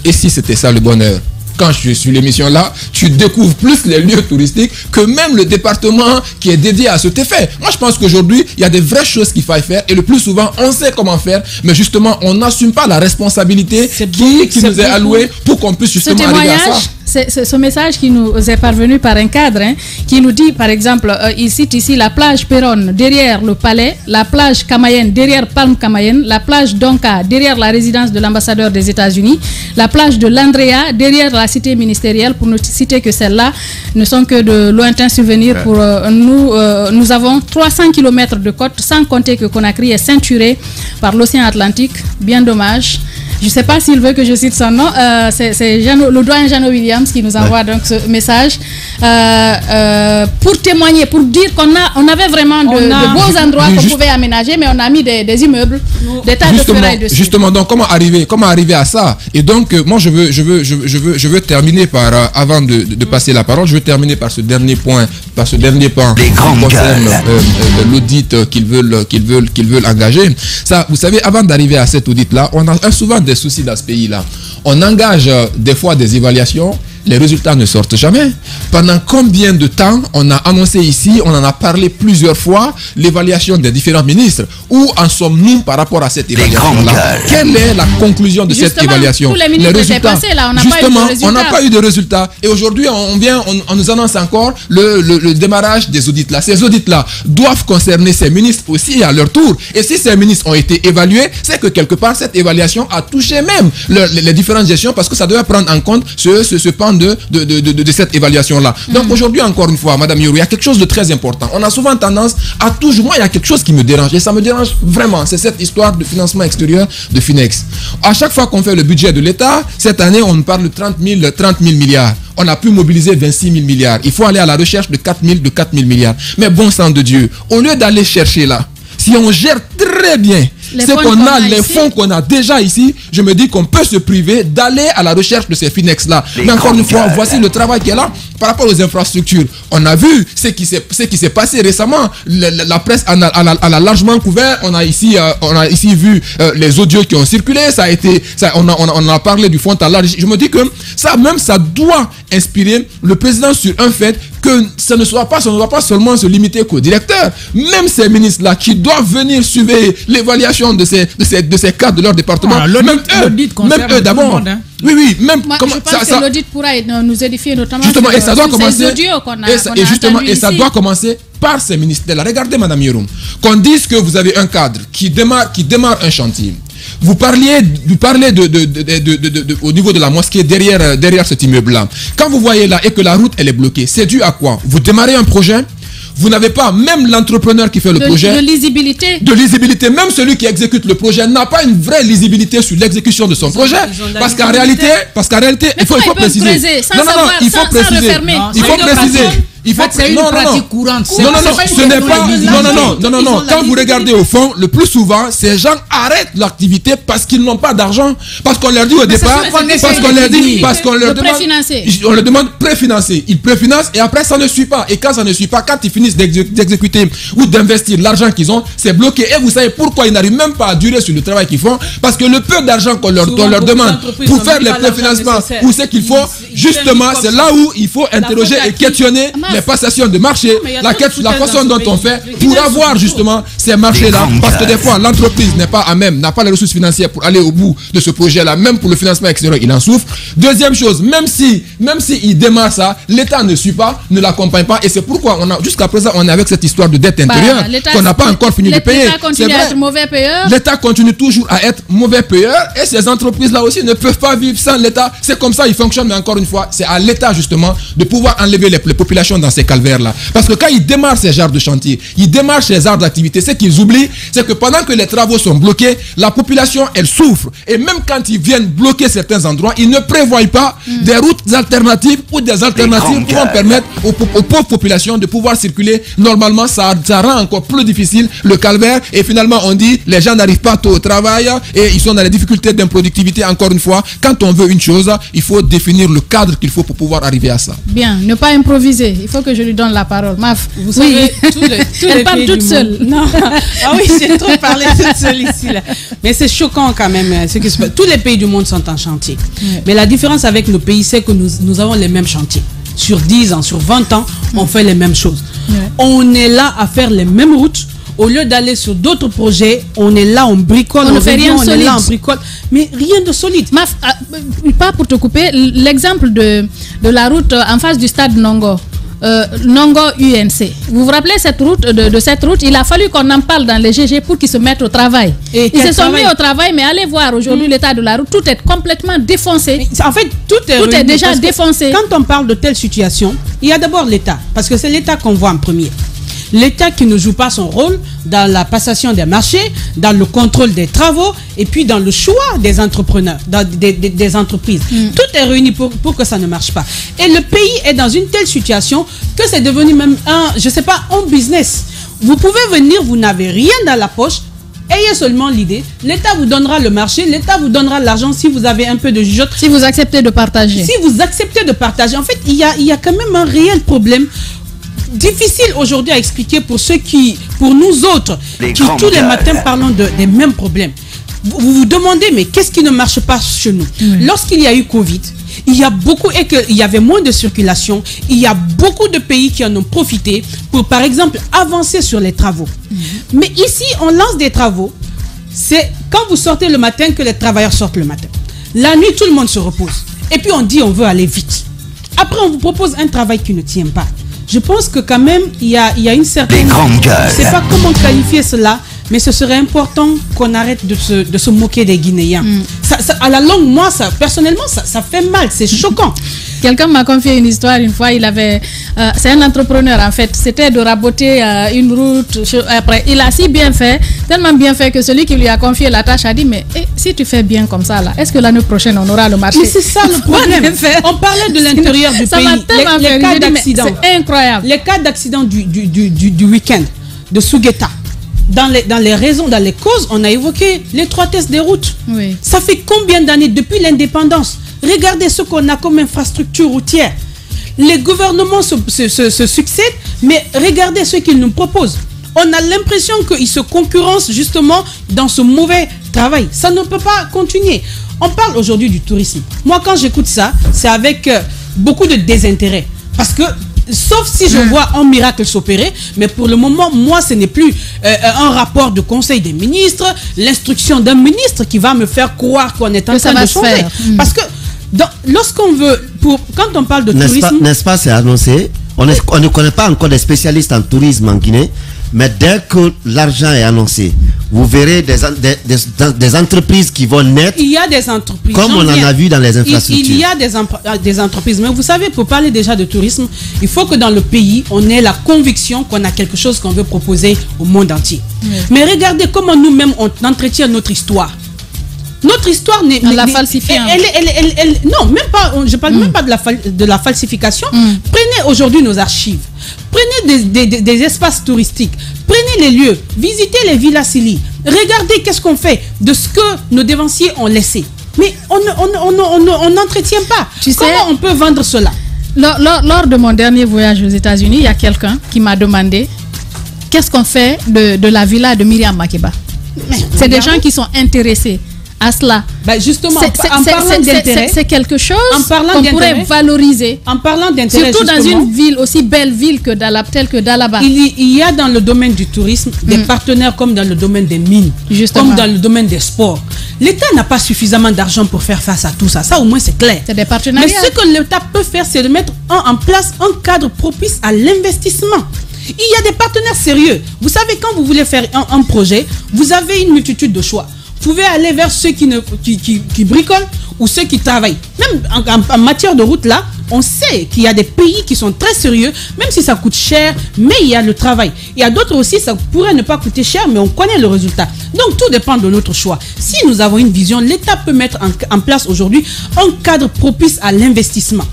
Et si c'était ça le bonheur. Quand je suis sur l'émission là, tu découvres plus les lieux touristiques que même le département qui est dédié à cet effet. Moi, je pense qu'aujourd'hui, il y a des vraies choses qu'il faut faire et le plus souvent, on sait comment faire, mais justement, on n'assume pas la responsabilité qui nous est allouée pour qu'on puisse justement arriver à ça. C'est ce message qui nous est parvenu par un cadre qui nous dit, par exemple, il cite ici la plage Péronne derrière le palais, la plage Kamayenne derrière Palme Kamayenne, la plage Donka derrière la résidence de l'ambassadeur des États-Unis, la plage de l'Andrea derrière la cité ministérielle, pour ne citer que celles-là, ne sont que de lointains souvenirs pour nous. Nous avons 300 km de côte, sans compter que Conakry est ceinturé par l'océan Atlantique. Bien dommage. Je ne sais pas s'il veut que je cite son nom. C'est le doyen Jeannot Williams qui nous envoie donc ce message pour témoigner, pour dire qu'on avait vraiment de beaux endroits qu'on pouvait aménager, mais on a mis des immeubles, des tas de ferrailles dessus. Justement, donc comment arriver à ça? Et donc moi je veux terminer par avant de passer la parole, je veux terminer par ce dernier point, Les grandes gueules. L'audit qu'ils veulent engager. Ça, vous savez, avant d'arriver à cet audit là, on a souvent des soucis dans ce pays-là. On engage des fois des évaluations, les résultats ne sortent jamais. Pendant combien de temps on a annoncé ici, on en a parlé plusieurs fois, l'évaluation des différents ministres. Où en sommes-nous par rapport à cette évaluation-là? Quelle est la conclusion de cette évaluation? Tous les ministres étaient passés là, on n'a pas eu de résultats. Et aujourd'hui, on nous annonce encore le démarrage des audits là. Ces audits là doivent concerner ces ministres aussi à leur tour. Et si ces ministres ont été évalués, c'est que quelque part cette évaluation a touché même les différentes gestions, parce que ça doit prendre en compte ce pan de cette évaluation-là. Donc aujourd'hui, encore une fois, Madame Yourou, il y a quelque chose de très important. On a souvent tendance à toujours... Moi, il y a quelque chose qui me dérange, et ça me dérange vraiment. C'est cette histoire de financement extérieur de Finex. À chaque fois qu'on fait le budget de l'État, cette année, on parle de 30 000 milliards. On a pu mobiliser 26 000 milliards. Il faut aller à la recherche de 4 000 milliards. Mais bon sang de Dieu, au lieu d'aller chercher là, si on gère très bien c'est qu'on a les fonds qu'on a déjà ici, je me dis qu'on peut se priver d'aller à la recherche de ces Finex-là. Mais encore une fois, voici le travail qui est là par rapport aux infrastructures. On a vu ce qui s'est passé récemment. La presse en a largement couvert. On a ici vu les audios qui ont circulé. On a parlé du fond à large. Je me dis que ça doit inspirer le président sur un fait, que ça ne doit pas seulement se limiter qu'au directeur. Même ces ministres-là qui doivent venir surveiller l'évaluation de ces cadres de leur département, même eux d'abord. Oui, même moi, je pense que l'audit pourra nous édifier notamment justement, sur, et ça doit commencer, ces audios qu'on a, et ça doit commencer par ces ministères-là. Regardez, Madame Yourou, qu'on dise que vous avez un cadre qui démarre un chantier. Vous parlez au niveau de la mosquée derrière cet immeuble-là. Quand vous voyez là et que la route elle est bloquée, c'est dû à quoi? Vous démarrez un projet. Vous n'avez pas, même l'entrepreneur qui fait le projet... De lisibilité. De lisibilité. Même celui qui exécute le projet n'a pas une vraie lisibilité sur l'exécution de son projet. Parce qu'en réalité, il faut préciser. Il faut préciser. C'est une pratique courante. Non. Quand vous regardez au fond, le plus souvent, ces gens arrêtent l'activité parce qu'ils n'ont pas d'argent. Parce qu'on leur dit au départ, parce qu'on leur demande préfinancer. Ils préfinancent et après ça ne suit pas. Et quand ça ne suit pas, quand ils finissent d'exécuter ou d'investir l'argent qu'ils ont, c'est bloqué. Et vous savez pourquoi ils n'arrivent même pas à durer sur le travail qu'ils font? Parce que le peu d'argent qu'on leur demande pour faire les préfinancements ou ce qu'il faut, justement, c'est là où il faut interroger et questionner les passations de marché, la façon dont on fait pour avoir justement ces marchés-là, parce que des fois, l'entreprise n'est pas à même, n'a pas les ressources financières pour aller au bout de ce projet-là, même pour le financement extérieur, il en souffre. Deuxième chose, même si il démarre ça, l'État ne suit pas, ne l'accompagne pas, et c'est pourquoi jusqu'à présent, on est avec cette histoire de dette intérieure qu'on n'a pas encore fini de payer. L'État continue à être mauvais payeur. L'État continue toujours à être mauvais payeur, et ces entreprises-là aussi ne peuvent pas vivre sans l'État. C'est comme ça, ils fonctionnent, mais encore une fois, c'est à l'État justement de pouvoir enlever les populations dans ces calvaires-là. Parce que quand ils démarrent ces genres de chantiers, ils démarrent ces genres d'activités, ce qu'ils oublient, c'est que pendant que les travaux sont bloqués, la population, elle souffre. Et même quand ils viennent bloquer certains endroits, ils ne prévoient pas des routes alternatives ou des alternatives qui vont permettre aux pauvres populations de pouvoir circuler. Normalement, ça rend encore plus difficile le calvaire. Et finalement, on dit, les gens n'arrivent pas tôt au travail et ils sont dans les difficultés d'improductivité. Encore une fois, quand on veut une chose, il faut définir le cadre qu'il faut pour pouvoir arriver à ça. Bien, ne pas improviser. Il faut que je lui donne la parole. Maf, vous savez, elle parle toute seule. Non. Ah oui, j'ai trop parlé toute seule ici. Là. Mais c'est choquant quand même. Ce qui se passe. Tous les pays du monde sont en chantier. Mais la différence avec nos pays, c'est que nous avons les mêmes chantiers. Sur 10 ans, sur 20 ans, on fait les mêmes choses. On est là à faire les mêmes routes. Au lieu d'aller sur d'autres projets, on est là, on bricole, on ne fait rien on solide. Est là, on bricole, mais rien de solide. Maf, pas pour te couper, l'exemple de la route en face du stade Nongo. Nongo UNC. Vous vous rappelez cette route, de cette route? Il a fallu qu'on en parle dans les GG pour qu'ils se mettent au travail. Ils se sont mis au travail, mais allez voir aujourd'hui l'état de la route, tout est complètement défoncé. Mais en fait, tout est déjà défoncé. Quand on parle de telle situation, il y a d'abord l'État, parce que c'est l'État qu'on voit en premier. L'État qui ne joue pas son rôle dans la passation des marchés, dans le contrôle des travaux et puis dans le choix des entrepreneurs, des entreprises. Tout est réuni pour que ça ne marche pas. Et le pays est dans une telle situation que c'est devenu même un business. Vous pouvez venir, vous n'avez rien dans la poche, ayez seulement l'idée, l'État vous donnera le marché, l'État vous donnera l'argent si vous avez un peu de jugeote. Si vous acceptez de partager. Si vous acceptez de partager. En fait, il y a quand même un réel problème. Difficile aujourd'hui à expliquer pour nous autres, qui tous les matins parlons des mêmes problèmes. Vous vous demandez, mais qu'est-ce qui ne marche pas chez nous? Lorsqu'il y a eu Covid, il y avait moins de circulation, il y a beaucoup de pays qui en ont profité pour, par exemple, avancer sur les travaux. Mais ici, on lance des travaux, c'est quand vous sortez le matin que les travailleurs sortent le matin. La nuit, tout le monde se repose. Et puis on dit, on veut aller vite. Après, on vous propose un travail qui ne tient pas. Je pense que quand même, il y a une certaine... Je ne sais pas comment qualifier cela, mais ce serait important qu'on arrête de se moquer des Guinéens. À la longue, moi, personnellement, ça fait mal, c'est choquant. Quelqu'un m'a confié une histoire une fois, c'est un entrepreneur en fait, c'était de raboter une route, après il a si bien fait, tellement bien fait que celui qui lui a confié la tâche a dit mais si tu fais bien comme ça là, est-ce que l'année prochaine on aura le marché? Mais c'est ça le problème. On parlait de l'intérieur du pays, les cas d'accident, c'est incroyable. Les cas d'accident du week-end, de Sougueta. Dans les raisons, dans les causes, on a évoqué l'étroitesse des routes. Oui. Ça fait combien d'années depuis l'indépendance? Regardez ce qu'on a comme infrastructure routière. Les gouvernements se succèdent, mais regardez ce qu'ils nous proposent. On a l'impression qu'ils se concurrencent justement dans ce mauvais travail. Ça ne peut pas continuer. On parle aujourd'hui du tourisme. Moi, quand j'écoute ça, c'est avec beaucoup de désintérêt. Parce que sauf si je vois un miracle s'opérer, mais pour le moment, moi, ce n'est plus un rapport de conseil des ministres, l'instruction d'un ministre qui va me faire croire qu'on est en train de changer. Parce que lorsqu'on veut, quand on parle de tourisme... N'est-ce pas, c'est annoncé. On ne connaît pas encore des spécialistes en tourisme en Guinée, mais dès que l'argent est annoncé, vous verrez des entreprises qui vont naître. Il y a des entreprises. Comme on en a vu dans les infrastructures. Il y a des entreprises. Mais vous savez, pour parler déjà de tourisme, il faut que dans le pays, on ait la conviction qu'on a quelque chose qu'on veut proposer au monde entier. Mais regardez comment nous-mêmes, on entretient notre histoire. Notre histoire n'est pas... la falsifiant. Non, même pas. Je parle même pas de la falsification. Prenez aujourd'hui nos archives. Prenez des espaces touristiques. Prenez les lieux. Visitez les villas Sili. Regardez qu'est-ce qu'on fait de ce que nos dévanciers ont laissé. Mais on n'entretient pas. Comment on peut vendre cela? Lors de mon dernier voyage aux États-Unis, il y a quelqu'un qui m'a demandé qu'est-ce qu'on fait de la villa de Myriam Makeba. C'est des gens qui sont intéressés à cela. Ben justement, en parlant d'intérêt, c'est quelque chose qu'on pourrait valoriser. En parlant d'intérêt, surtout dans une ville aussi belle ville que Dalaba, telle que Dalaba. Il y a dans le domaine du tourisme des partenaires comme dans le domaine des mines, comme dans le domaine des sports. L'État n'a pas suffisamment d'argent pour faire face à tout ça. Ça, au moins, c'est clair. C'est des partenariats. Mais ce que l'État peut faire, c'est de mettre en place un cadre propice à l'investissement. Il y a des partenaires sérieux. Vous savez, quand vous voulez faire un projet, vous avez une multitude de choix. Vous pouvez aller vers ceux qui bricolent ou ceux qui travaillent. Même en matière de route, là, on sait qu'il y a des pays qui sont très sérieux, même si ça coûte cher, mais il y a le travail. Il y a d'autres aussi, ça pourrait ne pas coûter cher, mais on connaît le résultat. Donc, tout dépend de notre choix. Si nous avons une vision, l'État peut mettre en place aujourd'hui un cadre propice à l'investissement.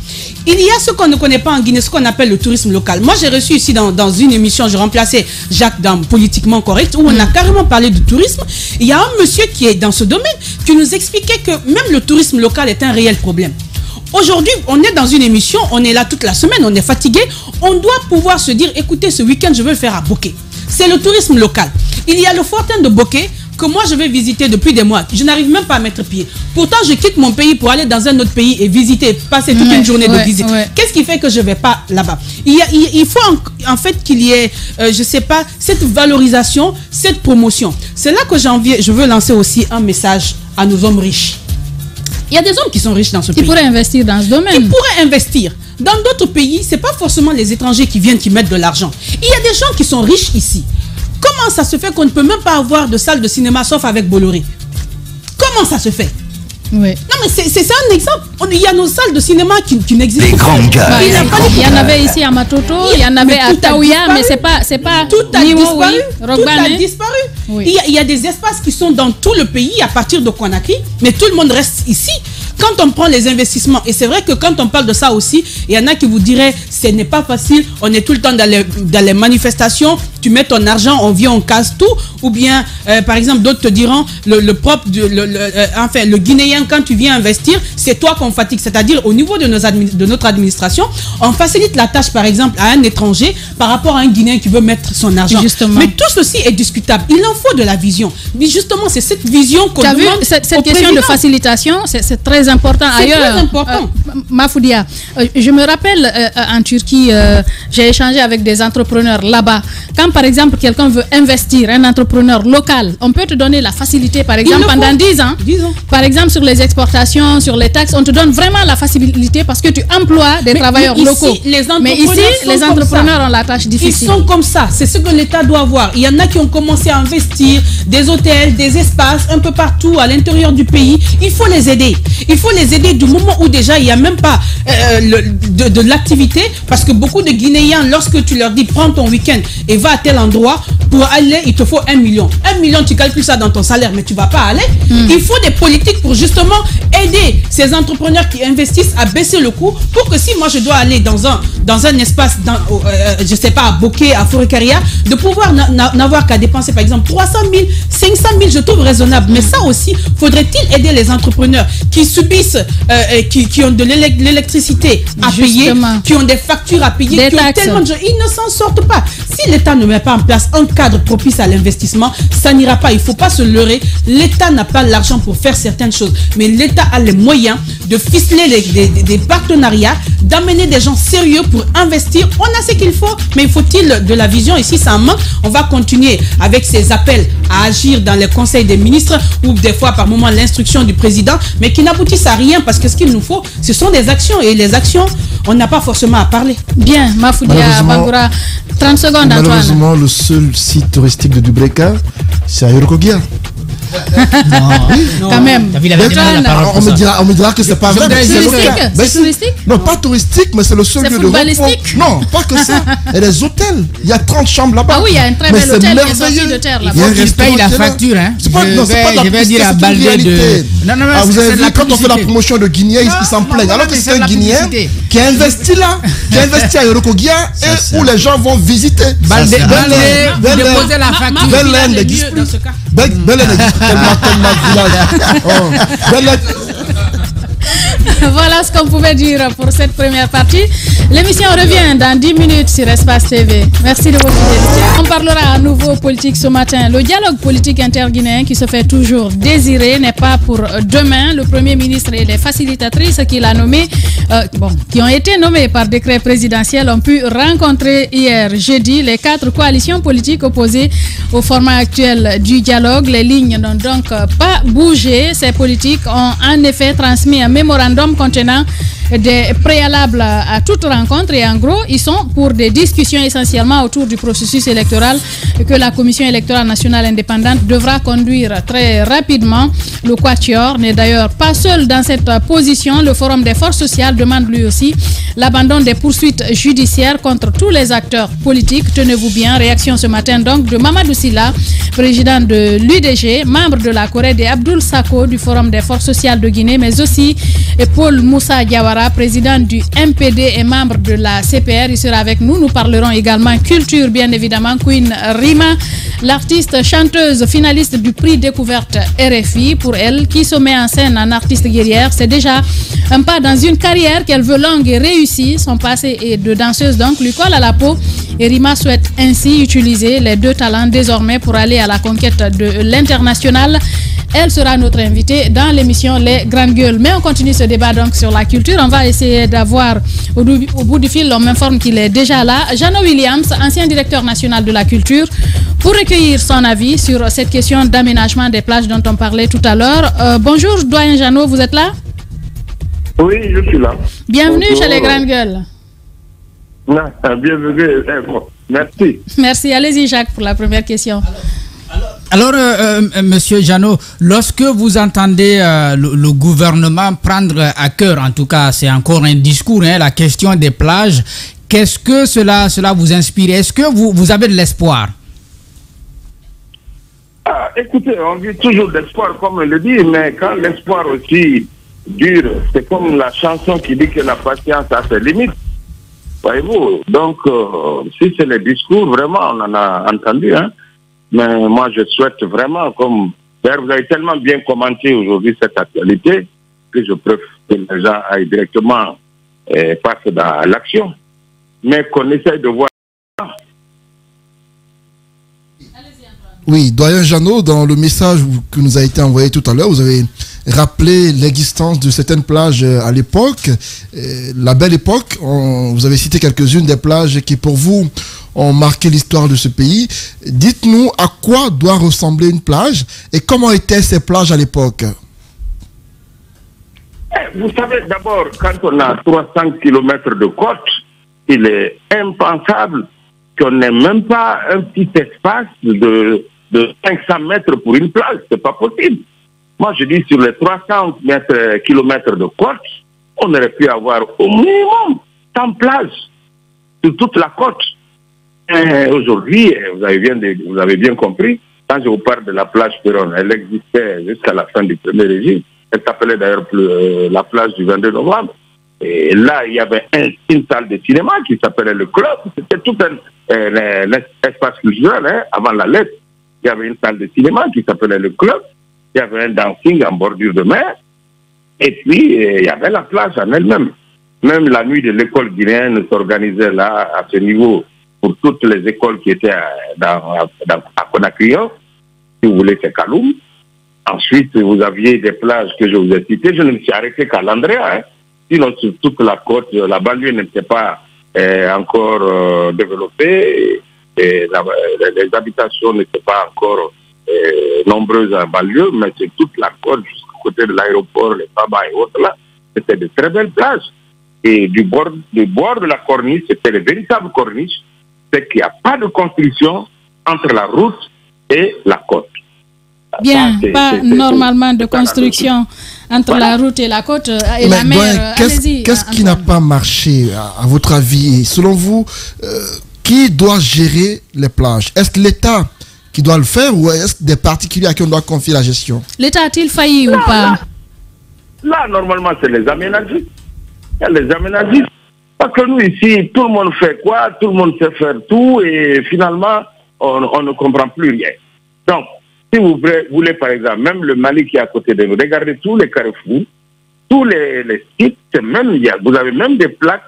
Il y a ce qu'on ne connaît pas en Guinée, ce qu'on appelle le tourisme local. Moi, j'ai reçu ici dans une émission, je remplaçais Jacques dans Politiquement Correct, où on a carrément parlé de tourisme. Il y a un monsieur qui est dans ce domaine qui nous expliquait que même le tourisme local est un réel problème. Aujourd'hui, on est dans une émission, on est là toute la semaine, on est fatigué. On doit pouvoir se dire, écoutez, ce week-end, je veux le faire à Boké. C'est le tourisme local. Il y a le fortin de Boké que moi, je vais visiter depuis des mois. Je n'arrive même pas à mettre pied. Pourtant, je quitte mon pays pour aller dans un autre pays et visiter, passer toute une journée de visite. Qu'est-ce qui fait que je ne vais pas là-bas? Il faut en fait qu'il y ait, je sais pas, cette valorisation, cette promotion. C'est là que je veux lancer aussi un message à nos hommes riches. Il y a des hommes qui sont riches dans ce pays. Ils pourraient investir dans ce domaine. Ils pourraient investir. Dans d'autres pays, ce n'est pas forcément les étrangers qui viennent qui mettent de l'argent. Il y a des gens qui sont riches ici. Comment ça se fait qu'on ne peut même pas avoir de salle de cinéma sauf avec Bolloré? Comment ça se fait? Oui. Non mais c'est un exemple. Il y a nos salles de cinéma qui n'existent pas. Il y en avait ici à Matoto, il y en avait à Taouya, mais c'est pas tout a disparu. Tout a disparu. Oui. Il y a des espaces qui sont dans tout le pays à partir de Conakry, mais tout le monde reste ici. Quand on prend les investissements, et c'est vrai que quand on parle de ça aussi, il y en a qui vous diraient ce n'est pas facile, on est tout le temps dans les manifestations, tu mets ton argent, on vient, on casse tout, ou bien par exemple d'autres te diront le Guinéen quand tu viens investir, c'est toi qu'on fatigue, c'est-à-dire au niveau de notre administration, on facilite la tâche par exemple à un étranger par rapport à un Guinéen qui veut mettre son argent. Justement. Mais tout ceci est discutable, il en faut de la vision. Mais justement c'est cette vision qu'on demande. Tu as vu cette question de facilitation, c'est très important ailleurs. C'est très important. Mafoudia, je me rappelle en Turquie, j'ai échangé avec des entrepreneurs là-bas. Quand par exemple quelqu'un veut investir, un entrepreneur local, on peut te donner la facilité par exemple pendant 10 ans. Par exemple sur les exportations, sur les taxes, on te donne vraiment la facilité parce que tu emploies des travailleurs locaux. Mais ici, les entrepreneurs ont la tâche difficile. Ils sont comme ça, c'est ce que l'État doit voir. Il y en a qui ont commencé à investir des hôtels, des espaces un peu partout à l'intérieur du pays. Il faut les aider. Il faut les aider du moment où déjà il n'y a même pas de l'activité, parce que beaucoup de Guinéens, lorsque tu leur dis prends ton week-end et va à tel endroit, pour aller il te faut 1 million. 1 million, tu calcules ça dans ton salaire, mais tu ne vas pas aller. Il faut des politiques pour justement aider ces entrepreneurs qui investissent à baisser le coût, pour que si moi je dois aller dans un espace, je sais pas, à Boké, à Forêt-Caria, de pouvoir n'avoir qu'à dépenser par exemple 300 000, 500 000, je trouve raisonnable. Mais ça aussi, faudrait-il aider les entrepreneurs qui subissent, qui ont de l'électricité à payer, qui ont des factures à payer, qui ont tellement de gens, ils ne s'en sortent pas. Si l'État ne met pas en place un cadre propice à l'investissement, ça n'ira pas. Il ne faut pas se leurrer. L'État n'a pas l'argent pour faire certaines choses, mais l'État a les moyens de ficeler des partenariats, d'amener des gens sérieux pour investir. On a ce qu'il faut, mais faut-il de la vision? Ici, ça en manque. On va continuer avec ces appels à agir dans les conseils des ministres ou des fois par moment l'instruction du président, mais qui n'aboutissent à rien, parce que ce qu'il nous faut, ce sont des actions, et les actions, on n'a pas forcément à parler. Bien, Mafoudia Bangoura, 30 secondes Antoine. Malheureusement, le seul site touristique de Dubreka, c'est à Yorokogia. Non, quand même. On me dira que c'est pas vrai. C'est touristique? Non, pas touristique, mais c'est le seul lieu de repos. Non, pas que ça. Et les hôtels, il y a 30 chambres là-bas. Ah oui, il y a un très bel hôtel qui est sorti de terre là-bas. Je paye la facture, hein. Je vais dire à Baldé de... Vous avez vu, quand on fait la promotion de Guinéens, ils s'en plaignent. Alors que c'est un Guinéen qui a investi là, qui a investi à Yorokogia, et où les gens vont visiter. Baldé, déposer la facture. Belen n'existe plus. Belen n'existe tellement village. Voilà ce qu'on pouvait dire pour cette première partie. L'émission revient dans 10 minutes sur Espace TV. Merci de votre fidélité. On parlera à nouveau politique ce matin. Le dialogue politique interguinéen qui se fait toujours désirer n'est pas pour demain. Le Premier ministre et les facilitatrices qu'il a nommées, qui ont été nommées par décret présidentiel, ont pu rencontrer hier jeudi les 4 coalitions politiques opposées au format actuel du dialogue. Les lignes n'ont donc pas bougé. Ces politiques ont en effet transmis un mémorandum contenant des préalables à toute rencontre et en gros, ils sont pour des discussions essentiellement autour du processus électoral que la Commission électorale nationale indépendante devra conduire très rapidement. Le Quatuor n'est d'ailleurs pas seul dans cette position. Le Forum des forces sociales demande lui aussi l'abandon des poursuites judiciaires contre tous les acteurs politiques. Tenez-vous bien, réaction ce matin donc de Mamadou Silla, président de l'UDG, membre de la Corée et Abdoul Sako du Forum des forces sociales de Guinée, mais aussi Paul Moussa Diawara, président du MPD et membre de la CPR. Il sera avec nous. Nous parlerons également culture, bien évidemment. Queen Rima, l'artiste chanteuse finaliste du prix découverte RFI. Pour elle, qui se met en scène en artiste guerrière, c'est déjà un pas dans une carrière qu'elle veut longue et réussie. Son passé de danseuse donc lui colle à la peau. Et Rima souhaite ainsi utiliser les 2 talents désormais pour aller à la conquête de l'international. Elle sera notre invitée dans l'émission Les Grandes Gueules. Mais on continue ce débat donc sur la culture. On va essayer d'avoir au bout du fil, on m'informe qu'il est déjà là, Jeannot Williams, ancien directeur national de la culture, pour recueillir son avis sur cette question d'aménagement des plages dont on parlait tout à l'heure. Bonjour, doyen Jeannot, vous êtes là? Oui, je suis là. Bienvenue Bonjour. Chez Les Grandes Gueules. Bienvenue. Merci. Merci. Allez-y, Jacques, pour la première question. Alors, Monsieur Jeannot, lorsque vous entendez le gouvernement prendre à cœur, en tout cas, c'est encore un discours, la question des plages, qu'est-ce que cela vous inspire? Est-ce que vous avez de l'espoir? Écoutez, on vit toujours d'espoir, comme on le dit, mais quand l'espoir aussi dure, c'est comme la chanson qui dit que la patience a ses limites. Voyez-vous, donc, si c'est le discours, vraiment, on en a entendu, mais moi, je souhaite vraiment, comme d'ailleurs, vous avez tellement bien commenté aujourd'hui cette actualité, que je préfère que les gens aillent directement passer dans l'action, mais qu'on essaye de voir. Oui, doyen Jeannot, dans le message que nous a été envoyé tout à l'heure, vous avez rappelé l'existence de certaines plages à l'époque, la belle époque. Vous avez cité quelques-unes des plages qui, pour vous, ont marqué l'histoire de ce pays. Dites-nous à quoi doit ressembler une plage et comment étaient ces plages à l'époque? Vous savez, d'abord, quand on a 300 km de côte, il est impensable qu'on n'ait même pas un petit espace de 500 mètres pour une plage. C'est pas possible. Moi, je dis sur les 300 km de côte, on aurait pu avoir au minimum 100 plages sur toute la côte. Aujourd'hui, vous avez bien compris, quand je vous parle de la plage Péronne, elle existait jusqu'à la fin du premier régime. Elle s'appelait d'ailleurs la plage du 22 novembre. Et là, il y avait une salle de cinéma qui s'appelait le club. C'était tout un espace culturel avant la lettre. Il y avait une salle de cinéma qui s'appelait le club. Il y avait un dancing en bordure de mer. Et puis, il y avait la plage en elle-même. Même la nuit de l'école guinéenne s'organisait là, à ce niveau, pour toutes les écoles qui étaient à Conakry. Si vous voulez, c'est Kaloum. Ensuite, vous aviez des plages que je vous ai citées. Je ne me suis arrêté qu'à l'Andrea. Sinon, sur toute la côte, la banlieue n'était pas encore développée. Et les habitations n'étaient pas encore nombreuses en banlieue, mais c'est toute la côte jusqu'au côté de l'aéroport, les Baba et autres là. C'était de très belles plages. Et du bord de la corniche, c'était les véritables corniches. C'est qu'il n'y a pas de construction entre la route et la côte. Bien, pas normalement de construction entre la route et la côte et la mer. Qu'est-ce qui n'a pas marché, à votre avis? Selon vous, qui doit gérer les plages? Est-ce l'État qui doit le faire ou est-ce des particuliers à qui on doit confier la gestion? L'État a-t-il failli ou pas? Là, normalement, c'est les aménagistes. Il y a les aménagistes. Parce que nous, ici, tout le monde fait quoi? Tout le monde sait faire tout et finalement, on ne comprend plus rien. Donc, si vous voulez, par exemple, même le Mali qui est à côté de nous, regardez tous les carrefours tous les sites, même, vous avez même des plaques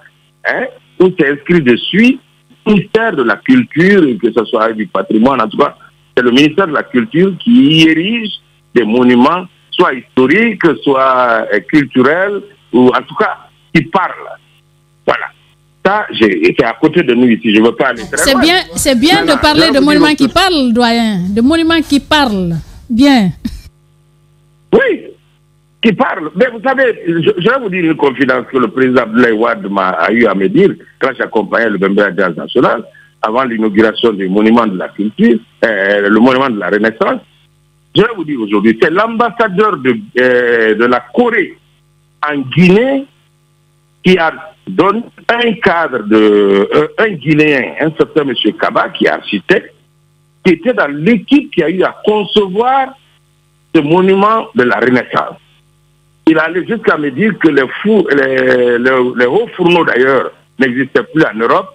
où c'est inscrit dessus ministère de la Culture, que ce soit du patrimoine, en tout cas, c'est le ministère de la Culture qui érige des monuments, soit historiques, soit culturels, ou en tout cas, qui parlent. Voilà. Ça, c'est à côté de nous ici, je ne veux pas aller très loin. C'est bien de parler de monuments qui parlent, doyen. De monuments qui parlent. Bien. Oui, qui parlent. Mais vous savez, je vais vous dire une confidence que le président Abdoulaye Wade a eu à me dire quand j'accompagnais le Bembea Jazz National avant l'inauguration du monument de la culture, le monument de la Renaissance. Je vais vous dire aujourd'hui, c'est l'ambassadeur de la Corée en Guinée qui a donné un cadre un Guinéen, un certain M. Kaba, qui est architecte, qui était dans l'équipe qui a eu à concevoir ce monument de la Renaissance. Il allait jusqu'à me dire que les hauts fourneaux, d'ailleurs, n'existaient plus en Europe,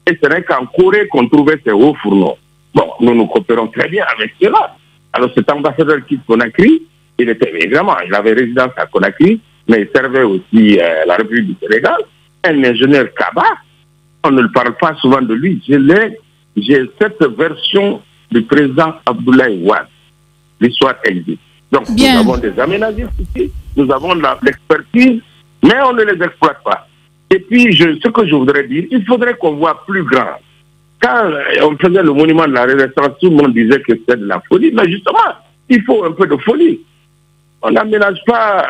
et ce n'est qu'en Corée qu'on trouvait ces hauts fourneaux. Bon, nous coopérons très bien avec cela. Alors cet ambassadeur qui Conakry, il avait résidence à Conakry, mais il servait aussi la République du Sénégal. Un ingénieur Kaba, on ne parle pas souvent de lui. J'ai cette version du président Abdoulaye Wade. L'histoire existe. Donc nous avons des aménagistes ici, nous avons l'expertise, mais on ne les exploite pas. Et puis ce que je voudrais dire, il faudrait qu'on voit plus grand. Quand on faisait le monument de la Renaissance, tout le monde disait que c'était de la folie, mais justement, il faut un peu de folie. On n'aménage pas,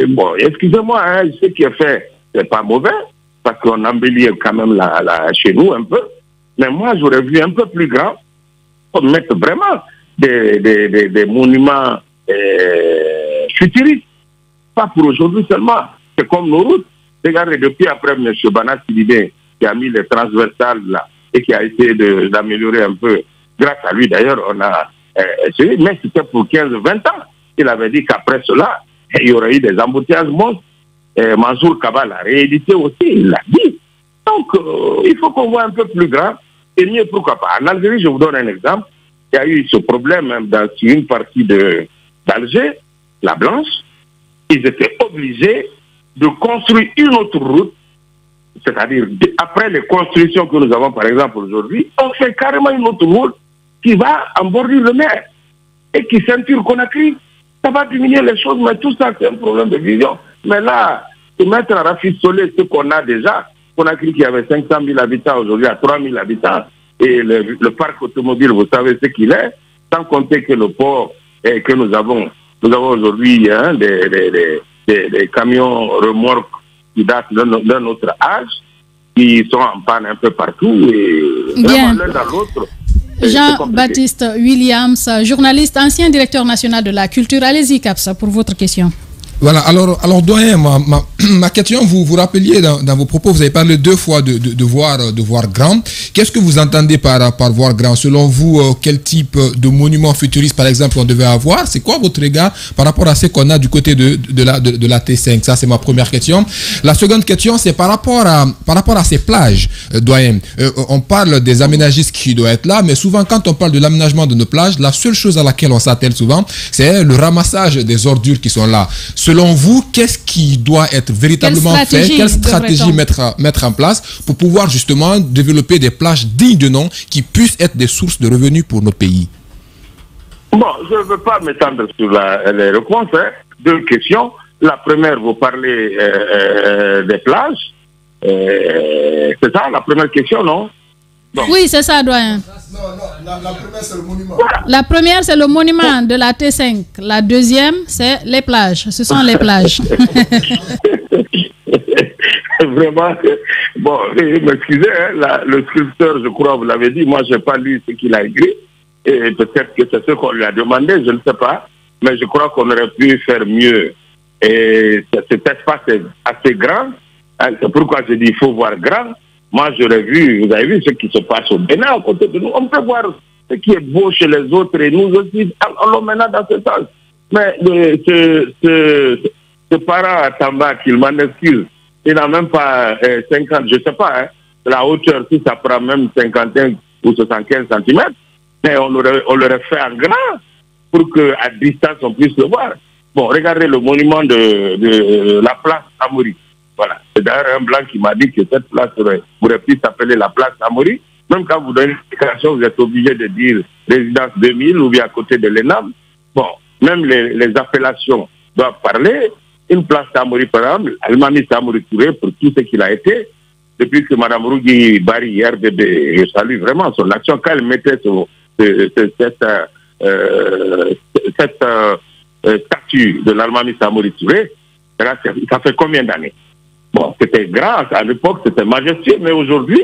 bon, excusez-moi, ce qui est fait, c'est pas mauvais, parce qu'on embellit quand même chez nous un peu, mais moi j'aurais vu un peu plus grand, pour mettre vraiment des monuments futuristes, pas pour aujourd'hui seulement, c'est comme nos routes. Regardez, depuis après M. Bana Sidibé, qui a mis les transversales là, et qui a essayé d'améliorer un peu, grâce à lui d'ailleurs, on a essayé, mais c'était pour 15-20 ans. Il avait dit qu'après cela, il y aurait eu des embouteillages monstres. Mansour Kaba l'a réédité aussi, il l'a dit. Donc, il faut qu'on voit un peu plus grand, et mieux pourquoi pas. En Algérie, je vous donne un exemple, il y a eu ce problème même sur une partie d'Alger, la Blanche, ils étaient obligés de construire une autre route, c'est-à-dire après les constructions que nous avons par exemple aujourd'hui, on fait carrément une autre route qui va en bordure de mer et qui ceinture Conakry. Ça va diminuer les choses, mais tout ça c'est un problème de vision. Mais là, se mettre à rafistoler ce qu'on a déjà, Conakry qui avait 500 000 habitants aujourd'hui à 3 000 habitants, et le parc automobile, vous savez ce qu'il est, sans compter que le port que nous avons aujourd'hui des camions remorques qui datent d'un autre âge, qui sont en panne un peu partout, et vraiment l'un dans l'autre. Jean-Baptiste Williams, journaliste, ancien directeur national de la culture. Allez-y, Capsa, pour votre question. Voilà, alors doyen, ma question, vous rappeliez dans vos propos, vous avez parlé deux fois de voir grand. Qu'est-ce que vous entendez par voir grand? Selon vous, quel type de monument futuriste, par exemple, on devait avoir? C'est quoi votre regard par rapport à ce qu'on a du côté de la T5? Ça, c'est ma première question. La seconde question, c'est par rapport à ces plages, doyen. On parle des aménagistes qui doivent être là, mais souvent, quand on parle de l'aménagement de nos plages, la seule chose à laquelle on s'attelle souvent, c'est le ramassage des ordures qui sont là. Selon vous, qu'est-ce qui doit être véritablement fait? Quelle stratégie mettre en place pour pouvoir justement développer des plages dignes de nom qui puissent être des sources de revenus pour nos pays? Bon, je ne veux pas m'étendre sur les réponses. Deux questions. La première, vous parlez des plages. C'est ça, la première question, non? Donc, oui, c'est ça, doyen. Non, la première, c'est le monument. La première, c'est le monument de la T5. La deuxième, c'est les plages. Ce sont les plages. Vraiment, bon, m'excusez, le sculpteur, je crois, vous l'avez dit, moi, je n'ai pas lu ce qu'il a écrit. Et peut-être que c'est ce qu'on lui a demandé, je ne sais pas. Mais je crois qu'on aurait pu faire mieux. Et cet espace est assez grand. C'est pourquoi je dis qu'il faut voir grand. Moi, j'aurais vu, vous avez vu ce qui se passe au Bénin à côté de nous. On peut voir ce qui est beau chez les autres et nous aussi, on l'emmène dans ce sens. Mais ce parent à Tamba, qu'il m'en excuse, il n'a même pas 50, je ne sais pas, la hauteur, si ça prend même 51 ou 75 cm, mais on l'aurait fait en grand pour qu'à distance, on puisse le voir. Bon, regardez le monument de la place Amaury. Voilà. C'est d'ailleurs un blanc qui m'a dit que cette place aurait pu s'appeler la place Amaury. Même quand vous donnez une explication, vous êtes obligé de dire résidence 2000 ou bien à côté de l'ENAM. Bon, même les appellations doivent parler. Une place Amaury, par exemple, Almami Amaury Touré, pour tout ce qu'il a été, depuis que Mme Rougui Bari, RDB, je salue vraiment son action, quand elle mettait cette statue de l'Almami Amaury Touré, ça fait combien d'années? Bon, c'était grand, à l'époque c'était majestueux, mais aujourd'hui,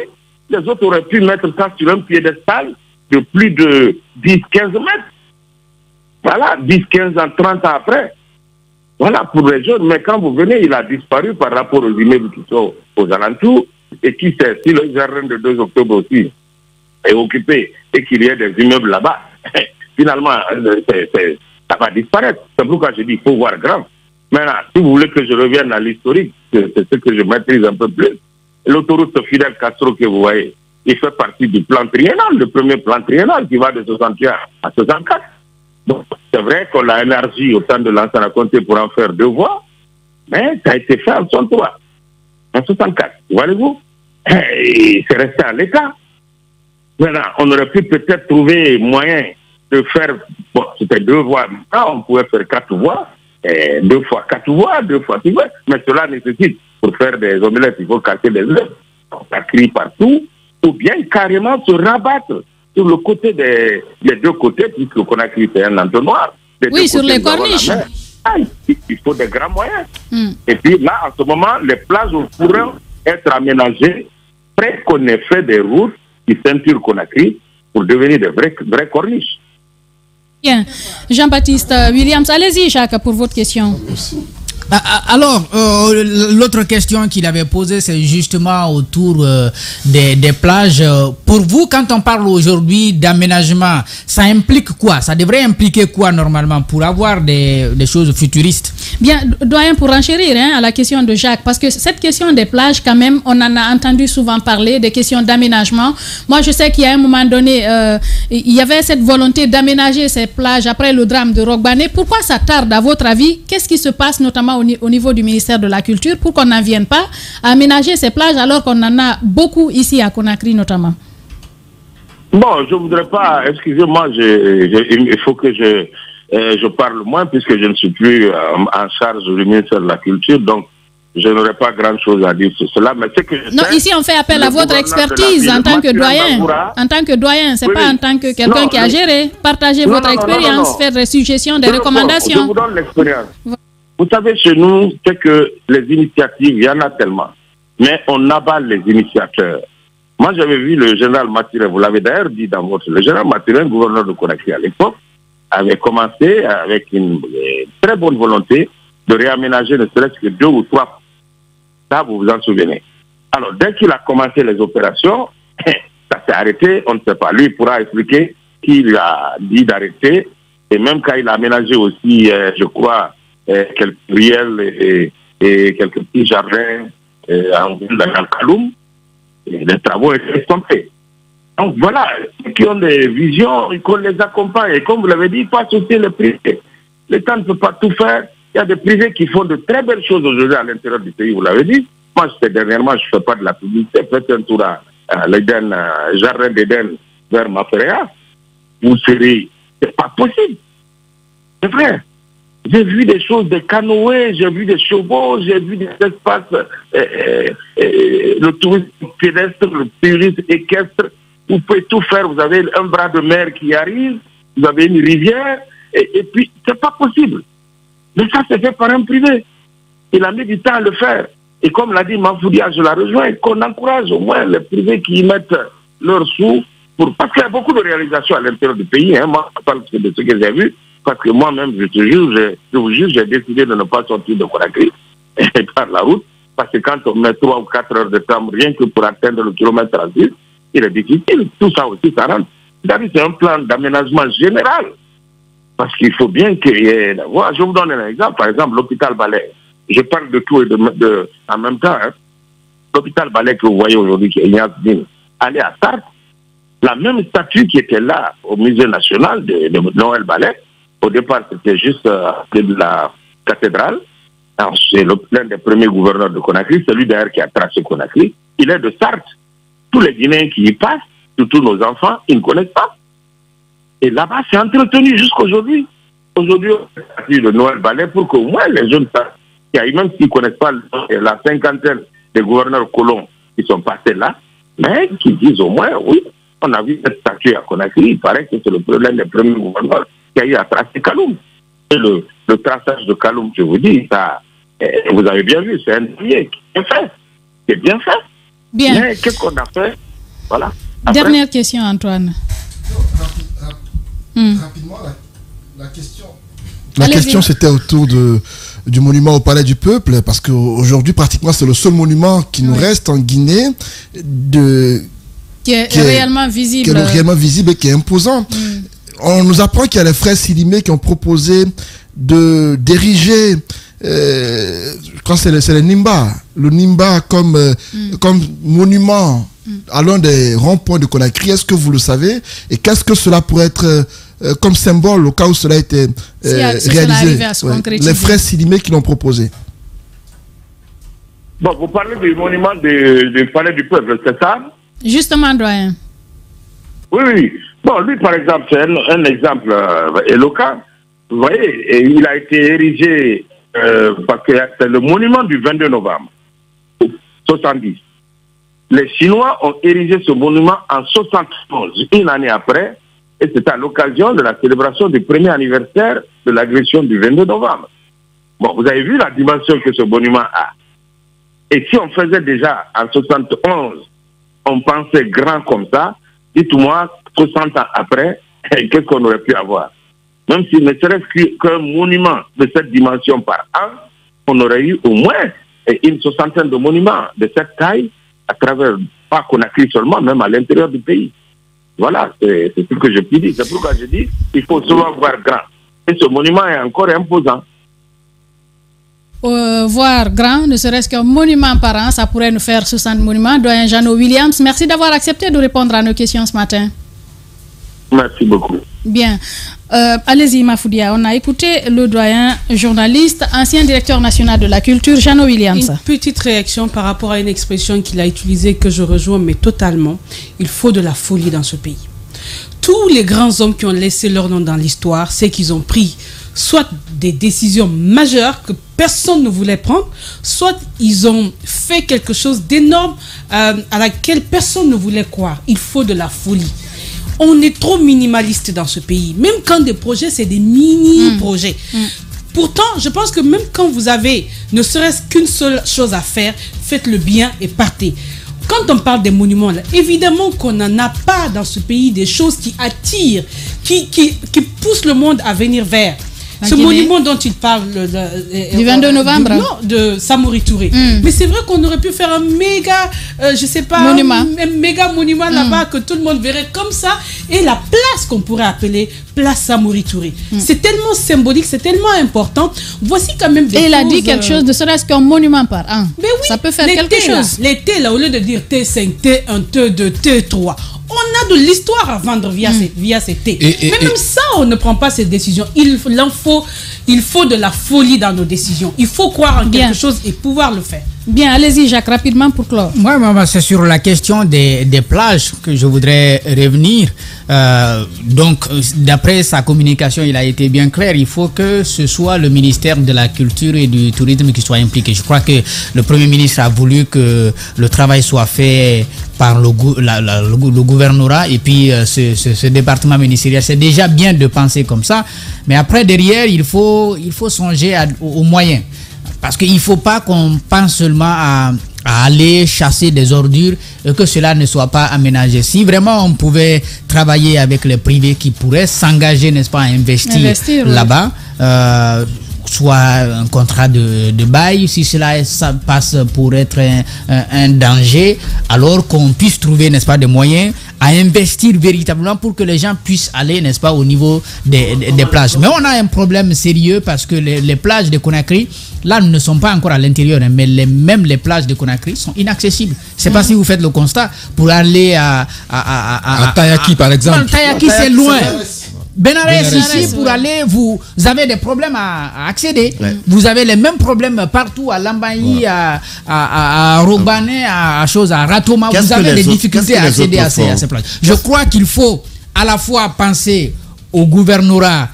les autres auraient pu mettre ça sur un piédestal de plus de 10-15 mètres. Voilà, 10, 15 ans, 30 ans après. Voilà, pour les jeunes, mais quand vous venez, il a disparu par rapport aux immeubles qui sont aux alentours. Et qui sait, si le jardin de 2 octobre aussi est occupé et qu'il y ait des immeubles là-bas, finalement, ça va disparaître. C'est pourquoi je dis qu'il faut voir grand. Maintenant, si vous voulez que je revienne à l'historique, c'est ce que je maîtrise un peu plus. L'autoroute Fidel Castro que vous voyez, il fait partie du plan triennal, le premier plan triennal qui va de 61 à 64. Donc, c'est vrai qu'on a élargi au temps de l'ancien raconté pour en faire 2 voies, mais ça a été fait en 63, en 64. Voyez-vous, c'est resté en l'état. Maintenant, on aurait pu peut-être trouver moyen de faire, bon, c'était 2 voies, maintenant on pouvait faire 4 voies, 2 fois 4 voies, 2 fois 6 voies, mais cela nécessite, pour faire des omelettes, il faut casser des œufs, ça crie partout, ou bien carrément se rabattre sur le côté des 2 côtés, puisque Conakry c'est un entonnoir. Oui, sur les corniches. Il faut des grands moyens. Et puis là, en ce moment, les plages pourront être aménagées près qu'on ait fait des routes qui ceinturent Conakry pour devenir de vraies corniches. Bien. Jean-Baptiste Williams, allez-y, Jacques, pour votre question. Alors, l'autre question qu'il avait posée, c'est justement autour des plages. Pour vous, quand on parle aujourd'hui d'aménagement, ça implique quoi? Ça devrait impliquer quoi normalement pour avoir des choses futuristes? Bien, doyen, pour renchérir à la question de Jacques, parce que cette question des plages, quand même, on en a entendu souvent parler, des questions d'aménagement. Moi, je sais qu'il y a un moment donné, il y avait cette volonté d'aménager ces plages après le drame de Rogbane. Pourquoi ça tarde, à votre avis? Qu'est-ce qui se passe notamment au niveau du ministère de la Culture pour qu'on n'en vienne pas à aménager ces plages alors qu'on en a beaucoup ici à Conakry notamment? Bon, je ne voudrais pas, excusez-moi, il faut que je parle moins puisque je ne suis plus en charge du ministère de la Culture, donc je n'aurai pas grand-chose à dire sur cela. Mais c'est que non, ici on fait appel à votre expertise en tant que doyen. En tant que doyen, c'est pas en tant que quelqu'un qui a géré. Partagez votre expérience, faire des suggestions, des recommandations. Je vous donne l'expérience. Vous savez, chez nous, c'est que les initiatives, il y en a tellement. Mais on abat les initiateurs. Moi, j'avais vu le général Mathurin, vous l'avez d'ailleurs dit dans votre... Le général Mathurin, gouverneur de Conakry à l'époque, avait commencé avec une très bonne volonté de réaménager ne serait-ce que 2 ou 3. Ça, vous vous en souvenez. Alors, dès qu'il a commencé les opérations, ça s'est arrêté, on ne sait pas. Lui, il pourra expliquer qu'il a dit d'arrêter. Et même quand il a aménagé aussi, je crois, quelques ruelles et quelques petits jardins dans le Kaloum, les travaux étaient estompés. Donc voilà, ceux qui ont des visions, qu'on les accompagne. Et comme vous l'avez dit, il faut associer les privés. L'État ne peut pas tout faire. Il y a des privés qui font de très belles choses aujourd'hui à l'intérieur du pays, vous l'avez dit. Moi, dernièrement, je ne fais pas de la publicité. Faites un tour à l'Éden, Jardin d'Éden vers Maféréa. Vous serez... C'est pas possible. C'est vrai. J'ai vu des choses, des canoës, j'ai vu des chevaux, j'ai vu des espaces, le tourisme pédestre, le tourisme équestre. Vous pouvez tout faire. Vous avez un bras de mer qui arrive, vous avez une rivière, et puis c'est pas possible. Mais ça, c'est fait par un privé. Il a mis du temps à le faire. Et comme l'a dit Mafoudia, je la rejoins, qu'on encourage au moins les privés qui y mettent leurs sous, parce qu'il y a beaucoup de réalisations à l'intérieur du pays. Moi, je parle de ce que j'ai vu. Parce que moi-même, je vous jure, j'ai décidé de ne pas sortir de Conakry et par la route. Parce que quand on met 3 ou 4 heures de temps, rien que pour atteindre le kilomètre 36, il est difficile. Tout ça aussi, ça rentre. C'est un plan d'aménagement général. Parce qu'il faut bien qu'il y ait... Je vous donne un exemple. Par exemple, l'hôpital Balais. Je parle de tout et en même temps. L'hôpital Balais que vous voyez aujourd'hui, qui est Ignace Dine, allez à Sarthe. La même statue qui était là au musée national de Noël Balais, au départ, c'était juste de cathédrale. C'est l'un des premiers gouverneurs de Conakry, celui d'ailleurs qui a tracé Conakry. Il est de Sarthe. Tous les Guinéens qui y passent, surtout nos enfants, ils ne connaissent pas. Et là-bas, c'est entretenu jusqu'aujourd'hui. Aujourd'hui, on a fait le Noël Ballet pour qu'au moins les jeunes sachent, même s'ils ne connaissent pas la cinquantaine des gouverneurs colons qui sont passés là, mais qui disent au moins, oui, on a vu cette statue à Conakry, il paraît que c'est l'un des premiers gouverneurs qui a eu à tracer Kaloum. Et le traçage de Kaloum, je vous dis, ça, vous avez bien vu, c'est un billet qui est fait. C'est bien fait. Bien. Mais qu'est-ce qu'on a fait? Voilà. Après, dernière question, Antoine. Rapidement, la question. La question, c'était autour du monument au Palais du Peuple, parce qu'aujourd'hui, pratiquement, c'est le seul monument qui nous reste en Guinée qui est réellement visible. Qui est réellement visible et qui est imposant. On nous apprend qu'il y a les frères Silimé qui ont proposé d'ériger, je crois que c'est le Nimba comme monument à l'un des ronds-points de Conakry. Est-ce que vous le savez? Et qu'est-ce que cela pourrait être comme symbole au cas où cela a été réalisé? Les frères Silimé qui l'ont proposé. Bon, vous parlez du monument du Palais du Peuple, c'est ça? Justement, doyen. Oui. Bon, lui, par exemple, c'est un exemple éloquent. Vous voyez, et il a été érigé parce que c'est le monument du 22 novembre 70. Les Chinois ont érigé ce monument en 71, une année après, et c'est à l'occasion de la célébration du premier anniversaire de l'agression du 22 novembre. Bon, vous avez vu la dimension que ce monument a. Et si on faisait déjà en 71, on pensait grand comme ça, dites-moi, 60 ans après, qu'est-ce qu'on aurait pu avoir? Même s'il ne serait-ce qu'un monument de cette dimension par an, on aurait eu au moins une soixantaine de monuments de cette taille à travers, pas Conakry seulement, même à l'intérieur du pays. Voilà, c'est ce que je puis dire. C'est pourquoi je dis qu'il faut souvent voir grand. Et ce monument est encore imposant. Voir grand, ne serait-ce qu'un monument par an, ça pourrait nous faire 60 monuments. Doyen Jeannot Williams, merci d'avoir accepté de répondre à nos questions ce matin. Merci beaucoup. Bien. Allez-y, Mafoudia. On a écouté le doyen journaliste, ancien directeur national de la culture, Jeannot Williams. Une petite réaction par rapport à une expression qu'il a utilisée que je rejoins, mais totalement. Il faut de la folie dans ce pays. Tous les grands hommes qui ont laissé leur nom dans l'histoire, c'est qu'ils ont pris soit des décisions majeures que personne ne voulait prendre, soit ils ont fait quelque chose d'énorme à laquelle personne ne voulait croire. Il faut de la folie. On est trop minimaliste dans ce pays. Même quand des projets, c'est des mini-projets. Pourtant, je pense que même quand vous avez ne serait-ce qu'une seule chose à faire, faites le bien et partez. Quand on parle des monuments, là, évidemment qu'on n'en a pas dans ce pays des choses qui attirent, qui poussent le monde à venir vers. Ce monument dont il parle du 22 novembre de Samori Touré. Mais c'est vrai qu'on aurait pu faire un méga, je sais pas, monument. Un méga monument là-bas que tout le monde verrait comme ça, et la place qu'on pourrait appeler place Samori Touré. C'est tellement symbolique, c'est tellement important. Voici quand même des choses. Et il a dit quelque chose de serait-ce qu'un monument par an. Mais oui, ça peut faire quelque chose. Les T là, au lieu de dire T5, T1, T2, T3. On a de l'histoire à vendre via ces T. Mais même ça, on ne prend pas ces décisions. Il faut de la folie dans nos décisions. Il faut croire en quelque chose et pouvoir le faire. Bien, allez-y Jacques, rapidement pour clore. Moi, c'est sur la question des plages que je voudrais revenir. Donc, d'après sa communication, il a été bien clair. Il faut que ce soit le ministère de la Culture et du Tourisme qui soit impliqué. Je crois que le Premier ministre a voulu que le travail soit fait par le gouvernorat et puis ce département ministériel. C'est déjà bien de penser comme ça. Mais après, derrière, il faut songer aux moyens. Parce qu'il ne faut pas qu'on pense seulement à aller chasser des ordures et que cela ne soit pas aménagé. Si vraiment on pouvait travailler avec les privés qui pourraient s'engager, n'est-ce pas, à investir là-bas, soit un contrat de bail, si cela ça passe pour être un danger, alors qu'on puisse trouver, n'est-ce pas, des moyens à investir véritablement pour que les gens puissent aller, n'est-ce pas, au niveau des plages. Mais on a un problème sérieux parce que les plages de Conakry, là, ne sont pas encore à l'intérieur, mais même les plages de Conakry sont inaccessibles. Je ne sais pas si vous faites le constat. Pour aller à Tayaki, par exemple. Tayaki, c'est loin. Benares ici, pour aller, vous avez des problèmes à accéder. Vous avez les mêmes problèmes partout, à Lambaye, à Robané, à Ratoma. Vous avez des difficultés à accéder à ces places. Je crois qu'il faut à la fois penser au gouvernorat,